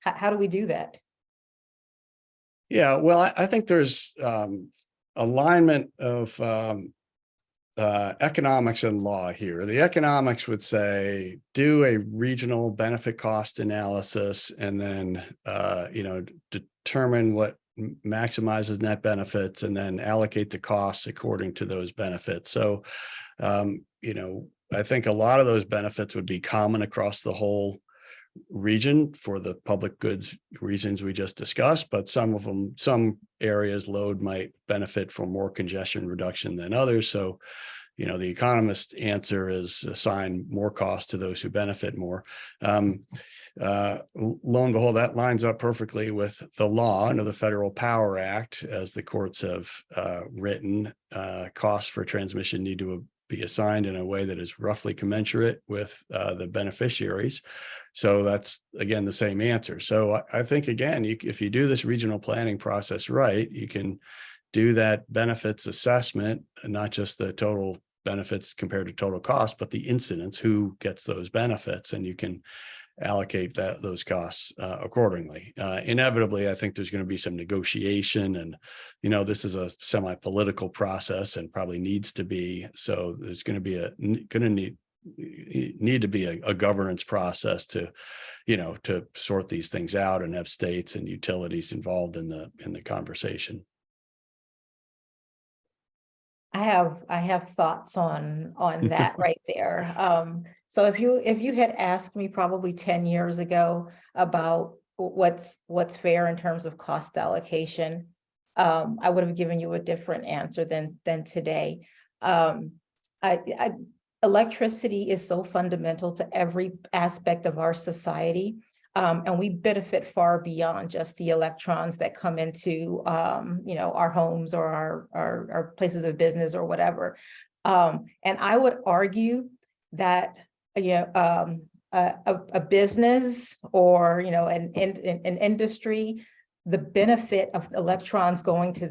how do we do that? Yeah, well, I think there's alignment of economics and law here. The economics would say do a regional benefit cost analysis and then determine what maximizes net benefits and then allocate the costs according to those benefits. So I think a lot of those benefits would be common across the whole region for the public goods reasons we just discussed, but some areas load might benefit from more congestion reduction than others. So, the economist answer is assign more cost to those who benefit more. Lo and behold, that lines up perfectly with the law under the Federal Power Act, as the courts have written. Costs for transmission need to be assigned in a way that is roughly commensurate with the beneficiaries. So that's, again, the same answer. So I think, again, if you do this regional planning process right, you can do that benefits assessment, and not just the total benefits compared to total cost, but the incidence, who gets those benefits, and you can allocate those costs accordingly. Inevitably, I think there's going to be some negotiation, and this is a semi-political process and probably needs to be. So there's going to need to be a governance process to sort these things out and have states and utilities involved in the conversation. I have thoughts on that right there. So if you had asked me probably 10 years ago about what's fair in terms of cost allocation, I would have given you a different answer than today. Electricity is so fundamental to every aspect of our society. And we benefit far beyond just the electrons that come into, our homes or our places of business or whatever. And I would argue that, a business or, an industry, the benefit of electrons going to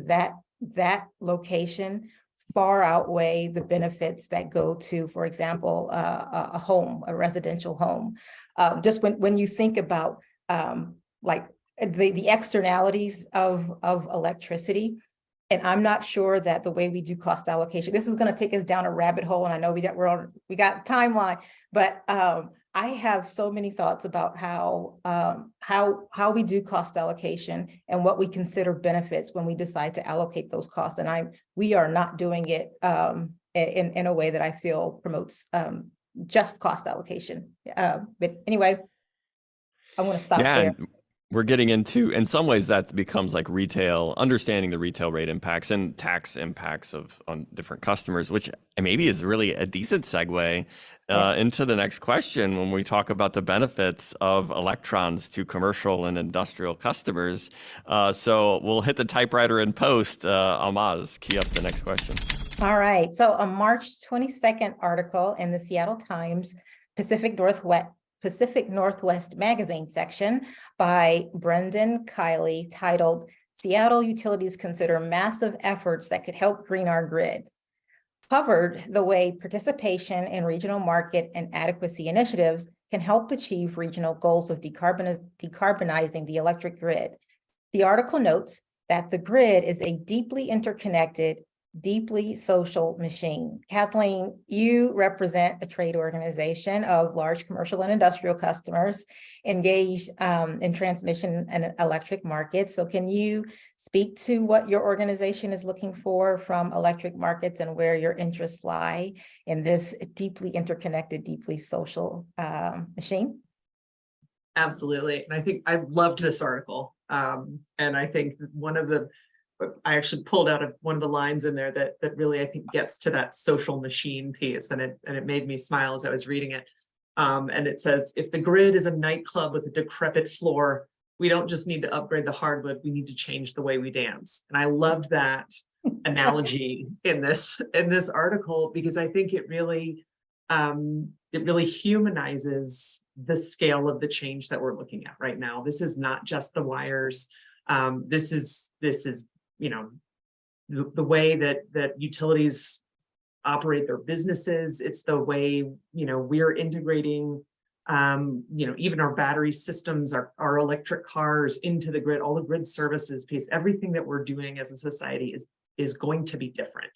that location far outweigh the benefits that go to, for example, a home, a residential home. Just when you think about like the externalities of electricity, and I'm not sure that the way we do cost allocation, this is going to take us down a rabbit hole, and I know we got a timeline, but I have so many thoughts about how we do cost allocation and what we consider benefits when we decide to allocate those costs, and we are not doing it in a way that I feel promotes just cost allocation. But anyway, I want to stop there. We're getting into, in some ways, that becomes like understanding the retail rate impacts and tax impacts on different customers, which maybe is really a decent segue into the next question when we talk about the benefits of electrons to commercial and industrial customers. So we'll hit the typewriter in post. Ahlmahz, key up the next question. All right. So a March 22nd article in the Seattle Times Pacific Northwest magazine section by Brendan Kiley titled "Seattle Utilities Consider Massive Efforts That Could Help Green Our Grid" covered the way participation in regional market and adequacy initiatives can help achieve regional goals of decarbonizing the electric grid. The article notes that the grid is a deeply interconnected, deeply social machine. Kathleen, you represent a trade organization of large commercial and industrial customers engaged in transmission and electric markets. So can you speak to what your organization is looking for from electric markets and where your interests lie in this deeply interconnected, deeply social machine? Absolutely. And I think I loved this article. And I think I actually pulled out one of the lines in there that really, I think, gets to that social machine piece. And it made me smile as I was reading it. And it says, if the grid is a nightclub with a decrepit floor, we don't just need to upgrade the hardwood, we need to change the way we dance. And I loved that analogy in this article, because I think it really humanizes the scale of the change that we're looking at right now. This is not just the wires. This is the way that utilities operate their businesses. It's the way we're integrating even our battery systems, our electric cars into the grid, all the grid services piece. Everything that we're doing as a society is going to be different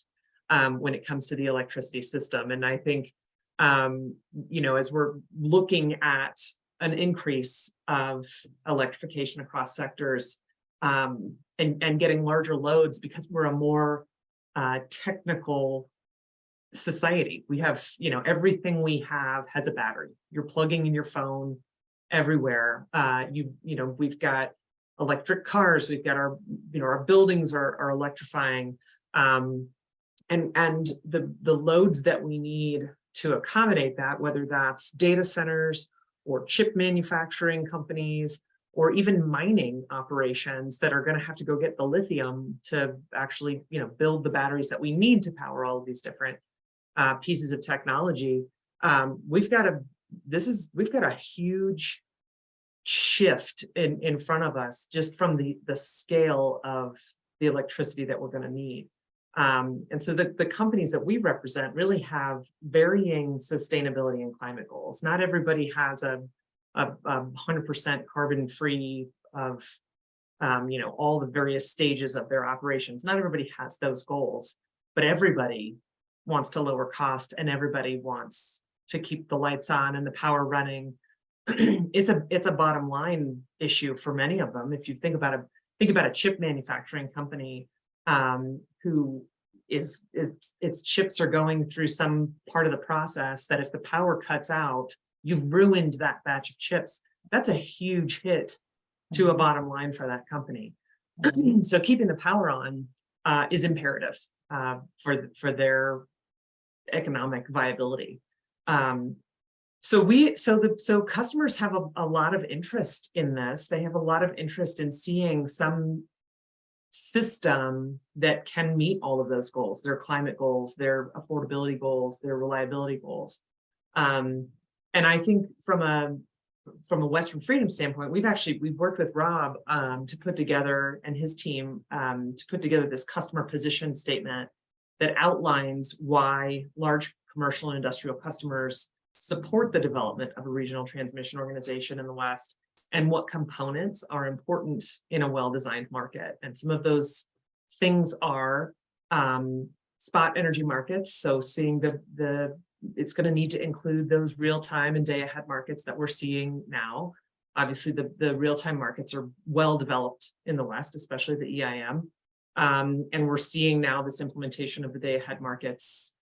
when it comes to the electricity system. And I think as we're looking at an increase of electrification across sectors and getting larger loads, because we're a more technical society. We have, everything we have has a battery. You're plugging in your phone everywhere. We've got electric cars. We've got our buildings are electrifying, and the loads that we need to accommodate that, whether that's data centers or chip manufacturing companies, or even mining operations that are going to have to go get the lithium to actually, build the batteries that we need to power all of these different pieces of technology. We've got a huge shift in front of us just from the scale of the electricity that we're going to need. And so the companies that we represent really have varying sustainability and climate goals. Not everybody has a 100% carbon free of all the various stages of their operations. Not everybody has those goals, but everybody wants to lower cost, and everybody wants to keep the lights on and the power running. It's a bottom line issue for many of them. If you think about a chip manufacturing company who its chips are going through some part of the process that if the power cuts out, you've ruined that batch of chips. That's a huge hit to a bottom line for that company. So keeping the power on is imperative for their economic viability. So customers have a lot of interest in this. They have a lot of interest in seeing some system that can meet all of those goals, their climate goals, their affordability goals, their reliability goals. And I think from a Western Freedom standpoint, we've worked with Rob to put together, and his team to put together this customer position statement that outlines why large commercial and industrial customers support the development of a regional transmission organization in the West, and what components are important in a well-designed market. And some of those things are spot energy markets. So seeing it's going to need to include those real-time and day-ahead markets that we're seeing now. Obviously, the real-time markets are well developed in the West, especially the EIM. And we're seeing now this implementation of the day-ahead markets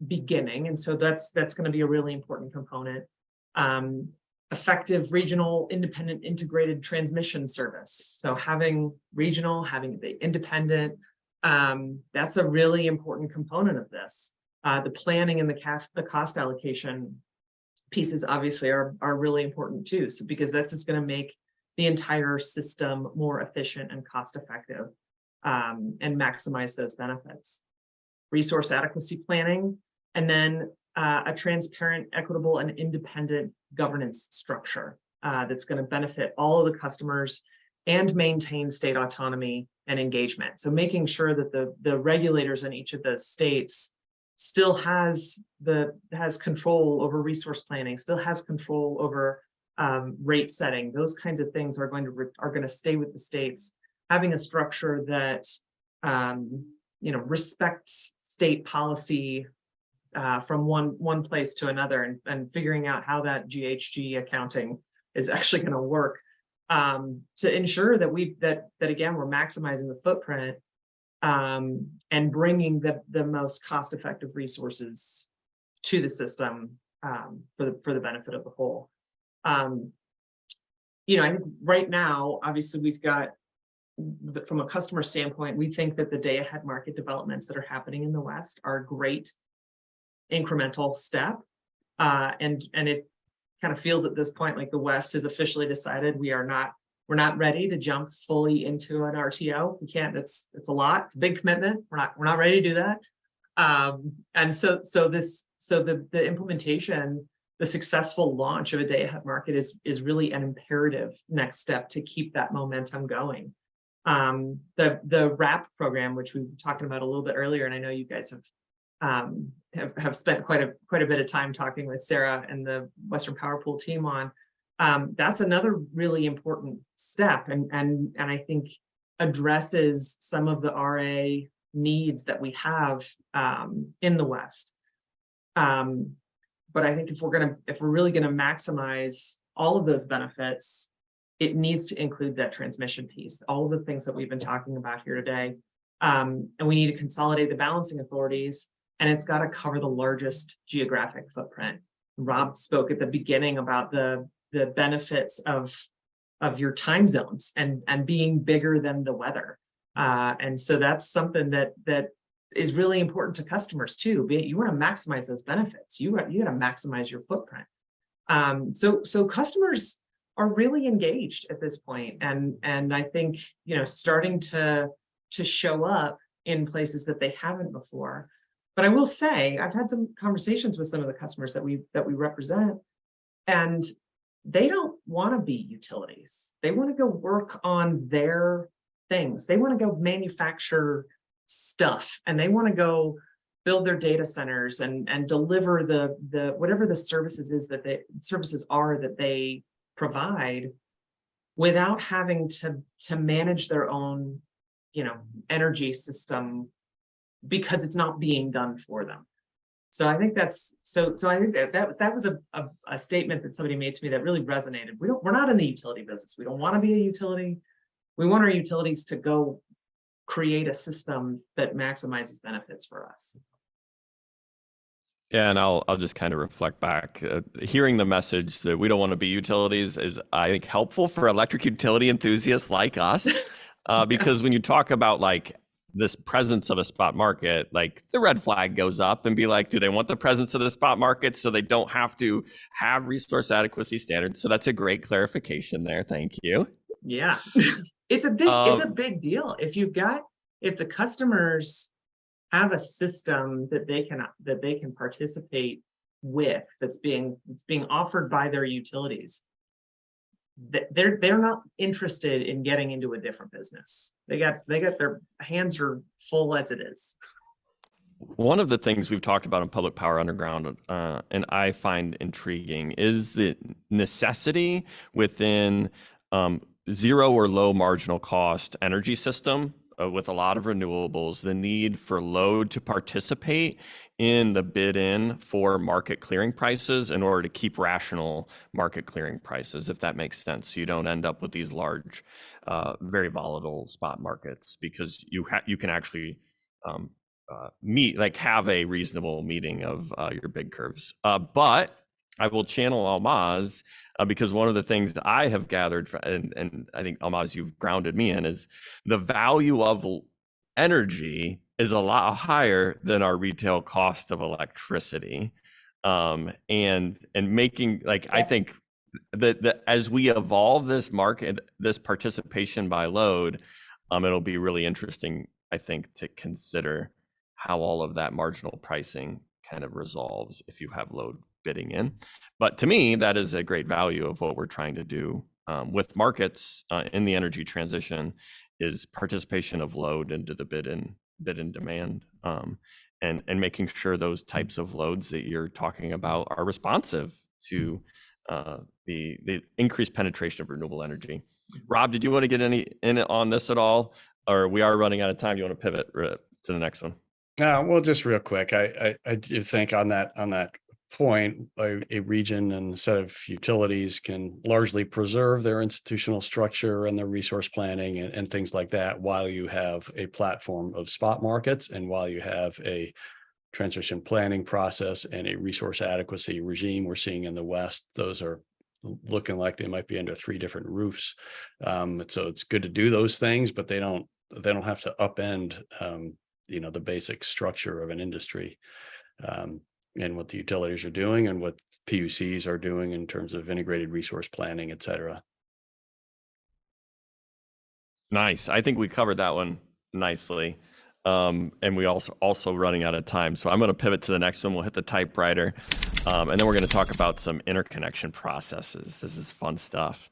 beginning. And so that's going to be a really important component. Effective regional independent integrated transmission service. So having regional, having the independent, that's a really important component of this. The planning and the cost allocation pieces obviously are really important too. So because that's just going to make the entire system more efficient and cost effective, and maximize those benefits. Resource adequacy planning, and then a transparent, equitable, and independent governance structure that's going to benefit all of the customers and maintain state autonomy and engagement. So making sure that the regulators in each of the states still has control over resource planning, still has control over rate setting. Those kinds of things are going to stay with the states. Having a structure that respects state policy from one place to another, and figuring out how that GHG accounting is actually going to work to ensure that again, we're maximizing the footprint and bringing the most cost-effective resources to the system for the benefit of the whole. I think right now, obviously, we've got, from a customer standpoint, we think that the day-ahead market developments that are happening in the West are a great incremental step, and it kind of feels at this point like the West has officially decided we're not ready to jump fully into an RTO. We can't. It's a lot. It's a big commitment. We're not ready to do that. And so the implementation, the successful launch of a day-ahead market is really an imperative next step to keep that momentum going. The RAP program, which we were talking about a little bit earlier, and I know you guys have spent quite a bit of time talking with Sarah and the Western Power Pool team on. That's another really important step, and I think addresses some of the RA needs that we have in the West. But I think if we're really gonna maximize all of those benefits, it needs to include that transmission piece, all of the things that we've been talking about here today. And we need to consolidate the balancing authorities, and it's got to cover the largest geographic footprint. Rob spoke at the beginning about the benefits of your time zones and being bigger than the weather. And so that's something that is really important to customers too. You want to maximize those benefits. You got to maximize your footprint. So customers are really engaged at this point, and I think starting to show up in places that they haven't before. But I will say, I've had some conversations with some of the customers that we represent, and they don't want to be utilities. They want to go work on their things. They want to go manufacture stuff, and they want to go build their data centers and deliver the whatever the services are that they provide, without having to manage their own energy system, because it's not being done for them. So I think that's so I think that was a statement that somebody made to me that really resonated. We're not in the utility business. We don't want to be a utility. We want our utilities to go create a system that maximizes benefits for us. Yeah, and I'll just kind of reflect back. Hearing the message that we don't want to be utilities is, I think, helpful for electric utility enthusiasts like us, because when you talk about like this presence of a spot market, like the red flag goes up and be like, do they want the presence of the spot market so they don't have to have resource adequacy standards? So that's a great clarification there. Thank you. Yeah, it's a big deal. If the customers have a system that they can participate with, that's being offered by their utilities, they're not interested in getting into a different business. They got their hands are full as it is. One of the things we've talked about in Public Power Underground, and I find intriguing, is the necessity within zero or low marginal cost energy system with a lot of renewables, the need for load to participate in the bid-in for market clearing prices in order to keep rational market clearing prices, if that makes sense. So you don't end up with these large, very volatile spot markets, because you can actually have a reasonable meeting of your bid curves. But I will channel Ahlmahz, because one of the things that I have gathered, and I think Ahlmahz, you've grounded me in, is the value of energy is a lot higher than our retail cost of electricity, and making I think that as we evolve this market, this participation by load, it'll be really interesting, I think, to consider how all of that marginal pricing kind of resolves if you have load bidding in. But to me, that is a great value of what we're trying to do with markets in the energy transition, is participation of load into the bid-in bid and demand, and making sure those types of loads that you're talking about are responsive to the increased penetration of renewable energy. Rob, did you want to get any in on this at all, or we are running out of time? Do you want to pivot to the next one? Well, just real quick, I do think on that point, a region and a set of utilities can largely preserve their institutional structure and their resource planning and things like that, while you have a platform of spot markets and while you have a transmission planning process and a resource adequacy regime we're seeing in the West. Those are looking like they might be under 3 different roofs. So it's good to do those things, but they don't have to upend the basic structure of an industry, and what the utilities are doing and what PUCs are doing in terms of integrated resource planning, et cetera. Nice. I think we covered that one nicely. And we also running out of time. So I'm going to pivot to the next one. We'll hit the typewriter. And then we're going to talk about some interconnection processes. This is fun stuff.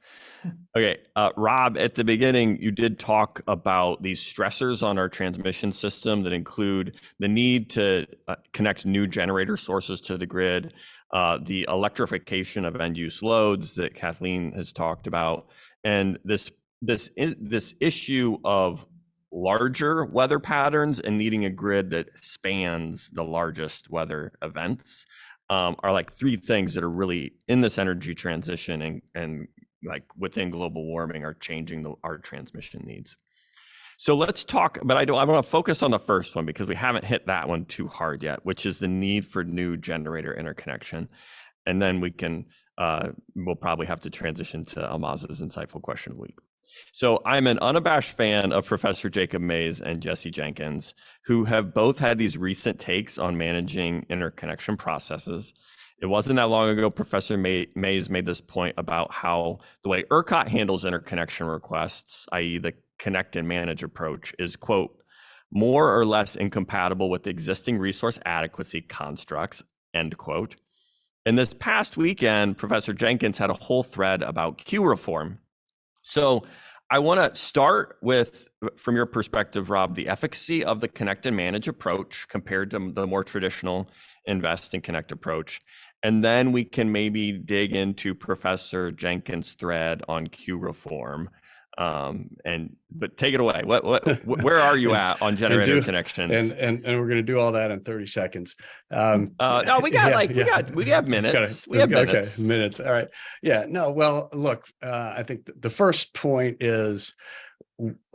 Okay. Rob, at the beginning, you did talk about these stressors on our transmission system that include the need to connect new generator sources to the grid, the electrification of end use loads that Kathleen has talked about, and this issue of larger weather patterns and needing a grid that spans the largest weather events are like 3 things that are really in this energy transition and like within global warming are changing our transmission needs. So let's talk, but I want to focus on the first one because we haven't hit that one too hard yet, which is the need for new generator interconnection. And then we'll probably have to transition to Ahlmahz's insightful question of the week. So I'm an unabashed fan of Professor Jacob Mays and Jesse Jenkins, who have both had these recent takes on managing interconnection processes. It wasn't that long ago, Professor Mays made this point about how the way ERCOT handles interconnection requests, i.e. the connect and manage approach, is, quote, more or less incompatible with existing resource adequacy constructs, end quote. And this past weekend, Professor Jenkins had a whole thread about queue reform. So I want to start with, from your perspective, Rob, the efficacy of the connect and manage approach compared to the more traditional invest and connect approach. And then we can maybe dig into Professor Jenkins' thread on queue reform. But take it away. Where are you at on generator connections? And we're going to do all that in 30 seconds. No, we have minutes. We have minutes. Okay, minutes. All right. Yeah. No. Well, look. I think the first point is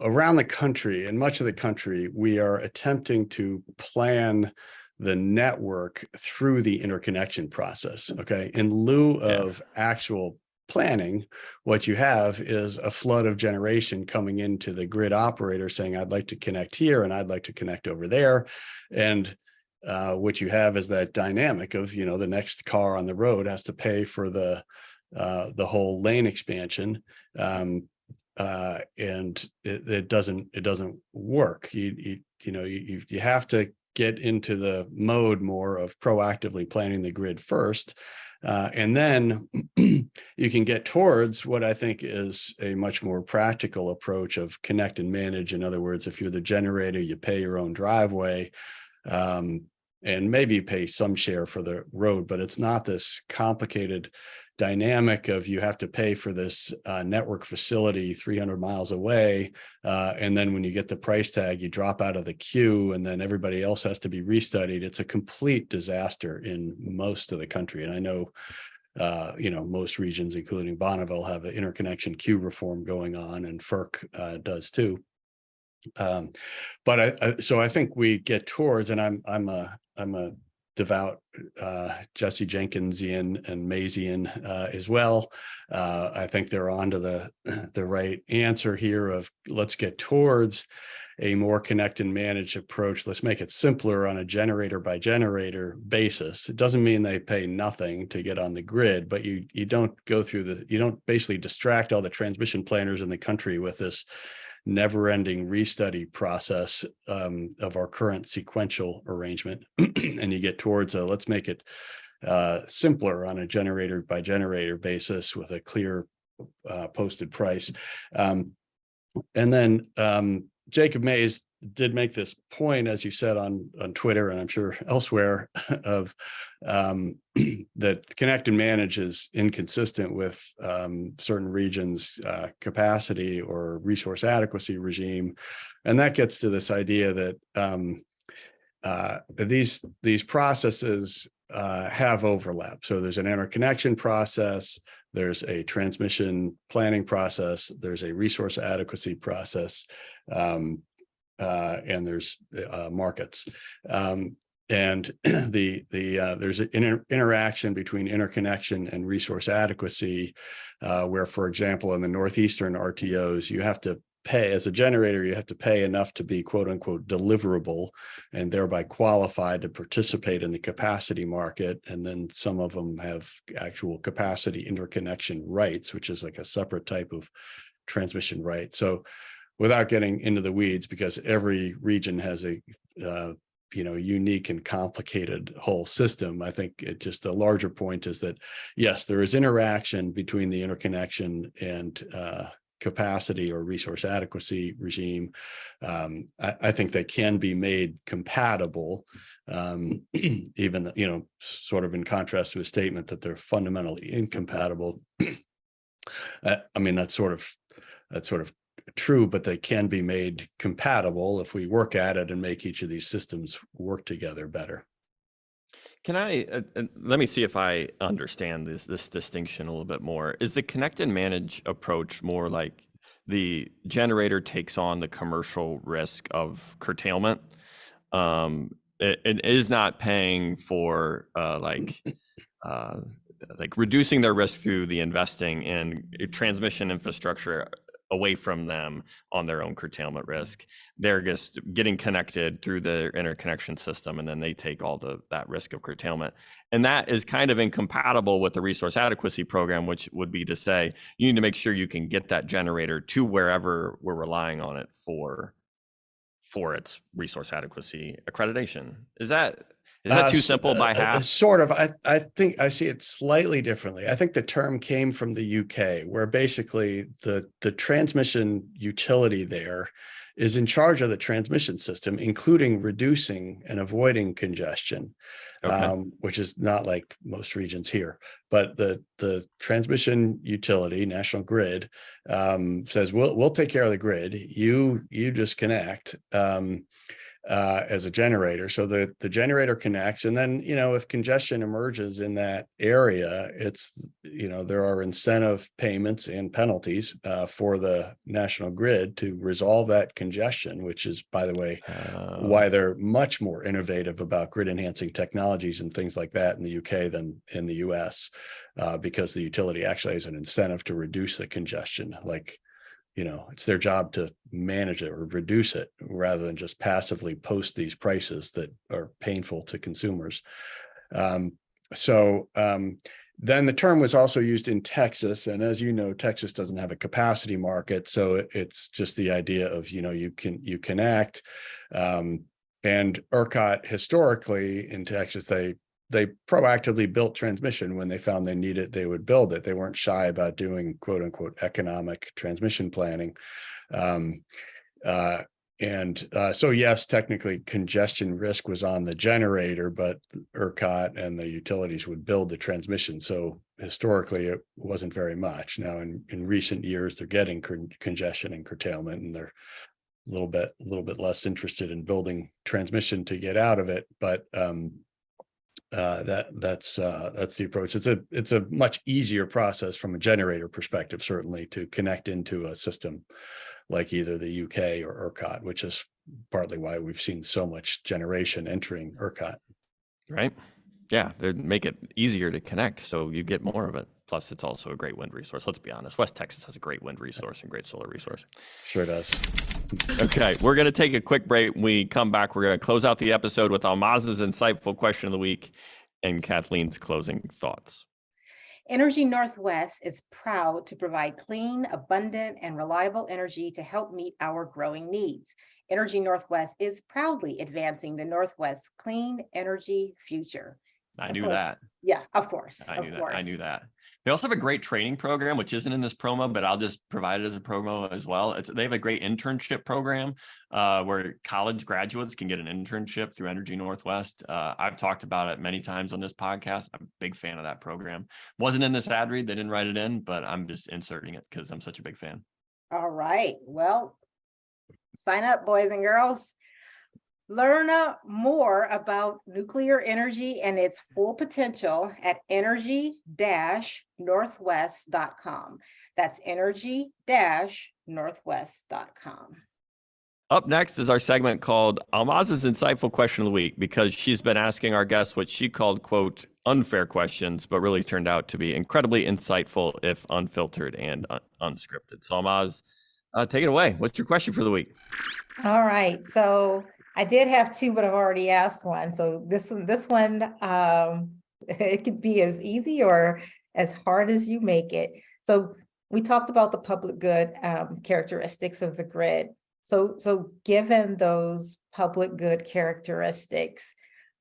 around the country, in much of the country, we are attempting to plan the network through the interconnection process. Okay, in lieu of actual planning, what you have is a flood of generation coming into the grid operator saying, I'd like to connect here and I'd like to connect over there. And what you have is that dynamic of, the next car on the road has to pay for the whole lane expansion. And it doesn't work. You have to get into the mode more of proactively planning the grid first. And then you can get towards what I think is a much more practical approach of connect and manage. In other words, if you're the generator, you pay your own driveway, and maybe you pay some share for the road, but it's not this complicated dynamic of you have to pay for this network facility 300 miles away. And then when you get the price tag, you drop out of the queue and then everybody else has to be restudied. It's a complete disaster in most of the country. And I know, most regions, including Bonneville, have an interconnection queue reform going on, and FERC does too. So I think we get towards, and I'm a devout Jesse Jenkinsian and Maysian as well. I think they're on to the right answer here of let's get towards a more connect and manage approach. Let's make it simpler on a generator by generator basis. It doesn't mean they pay nothing to get on the grid, but you don't go through you don't basically distract all the transmission planners in the country with this never-ending restudy process of our current sequential arrangement. And you get towards let's make it simpler on a generator by generator basis with a clear posted price. And then Jacob Mays did make this point, as you said on Twitter, and I'm sure elsewhere, of that connect and manage is inconsistent with certain regions' capacity or resource adequacy regime, and that gets to this idea that these processes have overlap. So there's an interconnection process, there's a transmission planning process, there's a resource adequacy process, and there's markets. And there's an interaction between interconnection and resource adequacy, where, for example, in the Northeastern RTOs, you have to pay, as a generator, you have to pay enough to be quote unquote deliverable and thereby qualified to participate in the capacity market. And then some of them have actual capacity interconnection rights, which is like a separate type of transmission right. So without getting into the weeds, because every region has a unique and complicated whole system, I think it just, the larger point is that yes, there is interaction between the interconnection and capacity or resource adequacy regime. I think they can be made compatible, even, sort of in contrast to a statement that they're fundamentally incompatible. I mean, that's sort of true, but they can be made compatible if we work at it and make each of these systems work together better. Can I, let me see if I understand this distinction a little bit more. Is the connect and manage approach more like the generator takes on the commercial risk of curtailment? It is not paying for like reducing their risk through the investing in transmission infrastructure away from them on their own curtailment risk. They're just getting connected through the interconnection system, and then they take all that risk of curtailment. And that is kind of incompatible with the resource adequacy program, which would be to say, you need to make sure you can get that generator to wherever we're relying on it for its resource adequacy accreditation. Is that too simple by half? Sort of. I think I see it slightly differently. I think the term came from the UK, where basically the transmission utility there is in charge of the transmission system, including reducing and avoiding congestion, which is not like most regions here. But the transmission utility, National Grid, says we'll take care of the grid. You just connect. As a generator. So the generator connects, and then, if congestion emerges in that area, it's, there are incentive payments and penalties for the National Grid to resolve that congestion, which is, by the way, why they're much more innovative about grid enhancing technologies and things like that in the UK than in the US, because the utility actually has an incentive to reduce the congestion. Like, it's their job to manage it or reduce it rather than just passively post these prices that are painful to consumers. Then the term was also used in Texas. And as you know, Texas doesn't have a capacity market. So it's just the idea of, you connect. And ERCOT historically in Texas, they proactively built transmission. When they found they needed, they would build it. They weren't shy about doing quote unquote economic transmission planning. So yes, technically congestion risk was on the generator, but ERCOT and the utilities would build the transmission. So historically it wasn't very much. Now in recent years, they're getting congestion and curtailment, and they're a little bit less interested in building transmission to get out of it. But that's the approach. It's a much easier process from a generator perspective, certainly, to connect into a system like either the UK or ERCOT, which is partly why we've seen so much generation entering ERCOT. Right. Yeah, they make it easier to connect, so you get more of it. Plus, it's also a great wind resource. Let's be honest. West Texas has a great wind resource and great solar resource. Sure does. Okay, we're going to take a quick break. When we come back, we're going to close out the episode with Ahlmahz's insightful question of the week and Kathleen's closing thoughts. Energy Northwest is proud to provide clean, abundant, and reliable energy to help meet our growing needs. Energy Northwest is proudly advancing the Northwest's clean energy future. I knew that. Yeah, of course. I knew that. They also have a great training program, which isn't in this promo, but I'll just provide it as a promo as well. They have a great internship program where college graduates can get an internship through Energy Northwest. I've talked about it many times on this podcast. I'm a big fan of that program. Wasn't in this ad read. They didn't write it in, but I'm just inserting it because I'm such a big fan. All right. Well, sign up, boys and girls. Learn more about nuclear energy and its full potential at energy-northwest.com. That's energy-northwest.com. Up next is our segment called Ahlmahz's Insightful Question of the Week, because she's been asking our guests what she called, quote, unfair questions, but really turned out to be incredibly insightful if unfiltered and unscripted. So Ahlmahz, take it away. What's your question for the week? All right. So I did have two, but I've already asked one. So this one, it could be as easy or as hard as you make it. So we talked about the public good characteristics of the grid. So given those public good characteristics,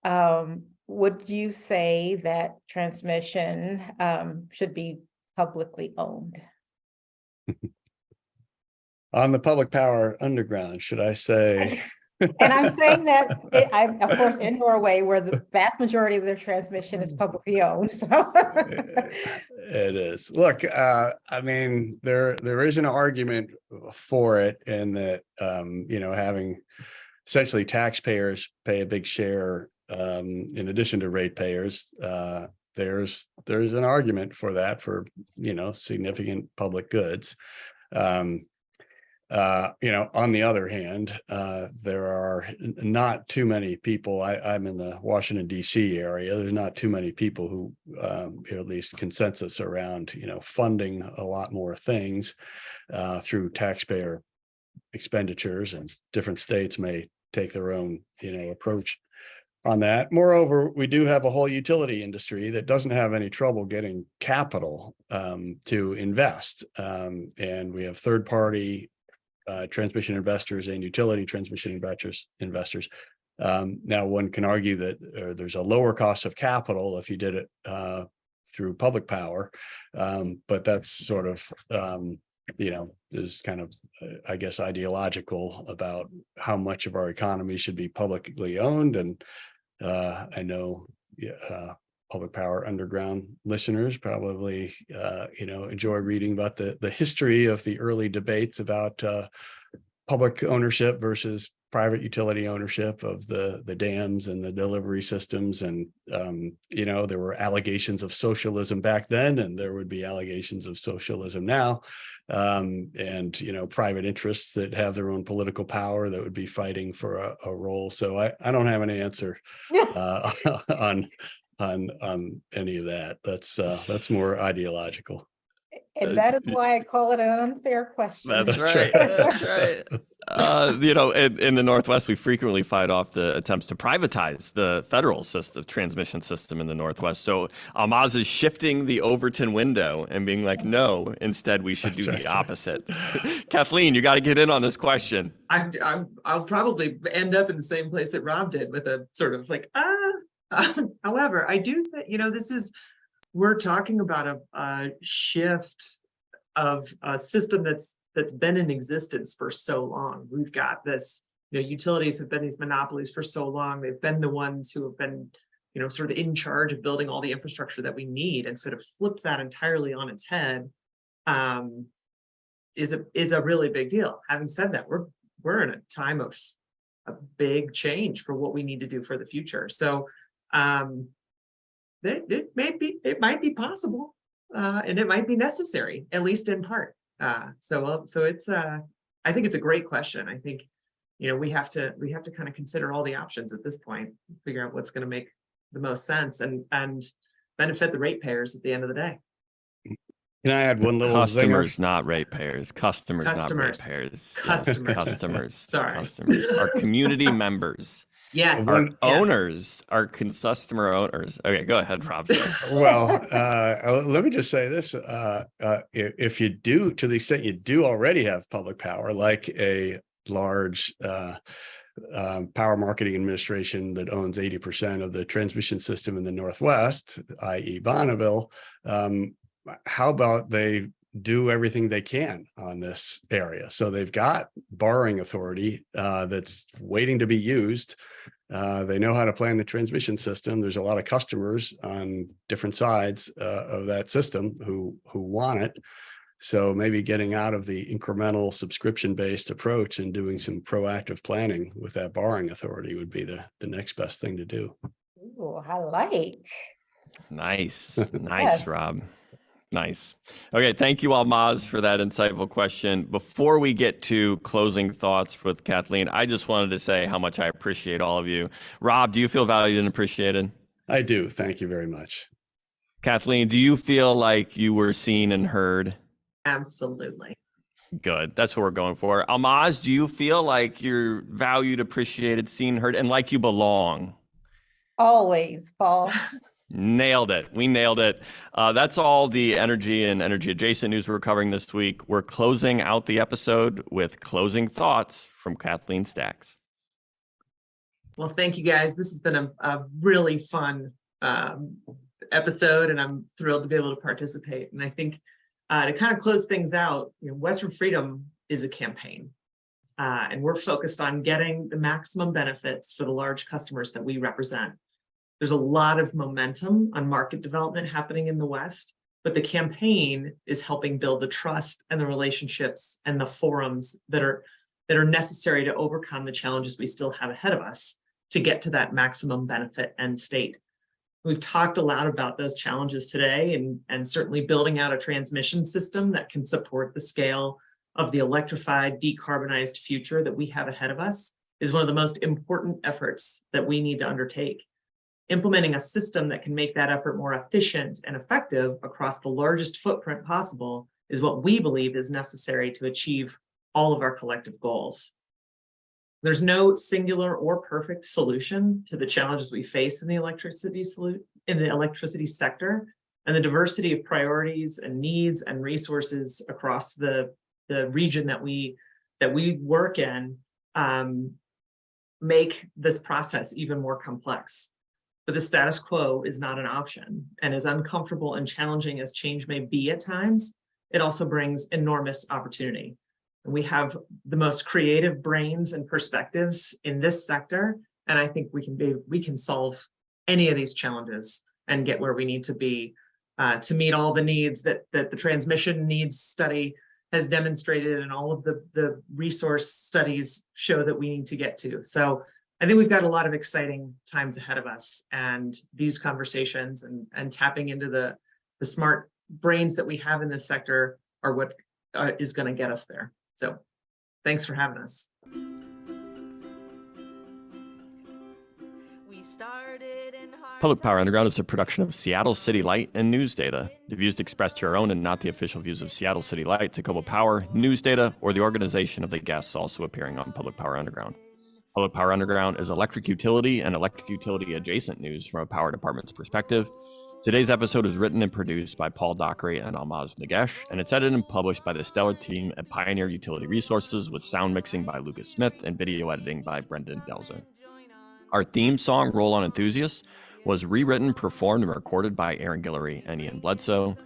would you say that transmission should be publicly owned? On the public power underground, should I say? And I'm saying that, I'm of course in Norway, where the vast majority of their transmission is publicly owned. So It is. Look, I mean, there is an argument for it, in that having essentially taxpayers pay a big share in addition to ratepayers. There's an argument for that, for significant public goods. On the other hand, there are not too many people. I'm in the Washington, D.C. area. There's not too many people who, at least consensus around, funding a lot more things through taxpayer expenditures, and different states may take their own, approach on that. Moreover, we do have a whole utility industry that doesn't have any trouble getting capital to invest, and we have third-party transmission investors and utility transmission investors. Now, one can argue that there's a lower cost of capital if you did it through public power, but that's sort of is kind of, I guess, ideological about how much of our economy should be publicly owned. And I know public power underground listeners probably enjoy reading about the history of the early debates about public ownership versus private utility ownership of the dams and the delivery systems. And there were allegations of socialism back then, and there would be allegations of socialism now, and private interests that have their own political power that would be fighting for a role. So I don't have any answer on any of that. That's more ideological. and that is why I call it an unfair question. That's right. right. That's right. In the Northwest, we frequently fight off the attempts to privatize the federal transmission system in the Northwest. So Ahlmahz is shifting the Overton window and being like, no, instead we should do the opposite. Kathleen, you got to get in on this question. I'll probably end up in the same place that Rob did, with a sort of like, however, I do think, we're talking about a shift of a system that's been in existence for so long. We've got this, utilities have been these monopolies for so long. They've been the ones who have been, sort of in charge of building all the infrastructure that we need, and sort of flipped that entirely on its head is a really big deal. Having said that, we're in a time of a big change for what we need to do for the future. So it might be possible, and it might be necessary, at least in part. So it's I think it's a great question. I think we have to kind of consider all the options at this point, figure out what's going to make the most sense and benefit the ratepayers at the end of the day. Can I add one little customers, zinger? not ratepayers. Customers, not ratepayers. Customers. Yes, customers. Sorry. Customers. Our community members. Yes. Our Yes. owners, our customer owners. Okay, go ahead, Rob. Well, let me just say this. If you do, to the extent you do already have public power, like a large power marketing administration that owns 80% of the transmission system in the Northwest, i.e. Bonneville, how about they do everything they can on this area? So they've got borrowing authority that's waiting to be used. They know how to plan the transmission system. There's a lot of customers on different sides of that system who want it. So maybe getting out of the incremental subscription-based approach and doing some proactive planning with that borrowing authority would be the next best thing to do. Ooh, I like. Nice. Nice, Yes. Rob. Nice. Okay, thank you, Ahlmahz, for that insightful question. Before we get to closing thoughts with Kathleen, I just wanted to say how much I appreciate all of you. Rob, do you feel valued and appreciated? I do. Thank you very much. Kathleen, do you feel like you were seen and heard? Absolutely. Good. That's what we're going for. Ahlmahz, do you feel like you're valued, appreciated, seen, heard, and like you belong? Always, Paul. Nailed it. We nailed it. That's all the energy and energy adjacent news we're covering this week. We're closing out the episode with closing thoughts from Kathleen Staks. Well, thank you guys. This has been a really fun episode, and I'm thrilled to be able to participate. And I think to kind of close things out, Western Freedom is a campaign, and we're focused on getting the maximum benefits for the large customers that we represent. There's a lot of momentum on market development happening in the West, but the campaign is helping build the trust and the relationships and the forums that are necessary to overcome the challenges we still have ahead of us to get to that maximum benefit end state. We've talked a lot about those challenges today, and certainly building out a transmission system that can support the scale of the electrified, decarbonized future that we have ahead of us is one of the most important efforts that we need to undertake. Implementing a system that can make that effort more efficient and effective across the largest footprint possible is what we believe is necessary to achieve all of our collective goals. There's no singular or perfect solution to the challenges we face in the electricity sector, and the diversity of priorities and needs and resources across the region that we work in make this process even more complex. But the status quo is not an option, and as uncomfortable and challenging as change may be at times, it also brings enormous opportunity. And we have the most creative brains and perspectives in this sector, and I think we can solve any of these challenges and get where we need to be to meet all the needs that the transmission needs study has demonstrated, and all of the resource studies show that we need to get to. So I think we've got a lot of exciting times ahead of us, and these conversations and tapping into the smart brains that we have in this sector are what is going to get us there. So thanks for having us. Public Power Underground is a production of Seattle City Light and News Data. The views expressed here are own and not the official views of Seattle City Light, Tacoma Power, News Data, or the organization of the guests also appearing on Public Power Underground. Public Power Underground is electric utility and electric utility adjacent news from a power department's perspective. Today's episode is written and produced by Paul Dockery and Ahlmahz Negash, and it's edited and published by the stellar team at Pioneer Utility Resources, with sound mixing by Lucas Smith and video editing by Brendan Delzer. Our theme song, Roll On Enthusiasts, was rewritten, performed, and recorded by Aaron Guillory and Ian Bledsoe.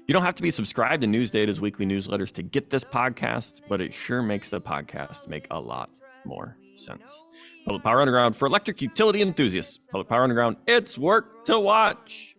You don't have to be subscribed to News Data's weekly newsletters to get this podcast, but it sure makes the podcast make a lot more sense. Public Power Underground for electric utility enthusiasts. Public Power Underground, it's work to watch.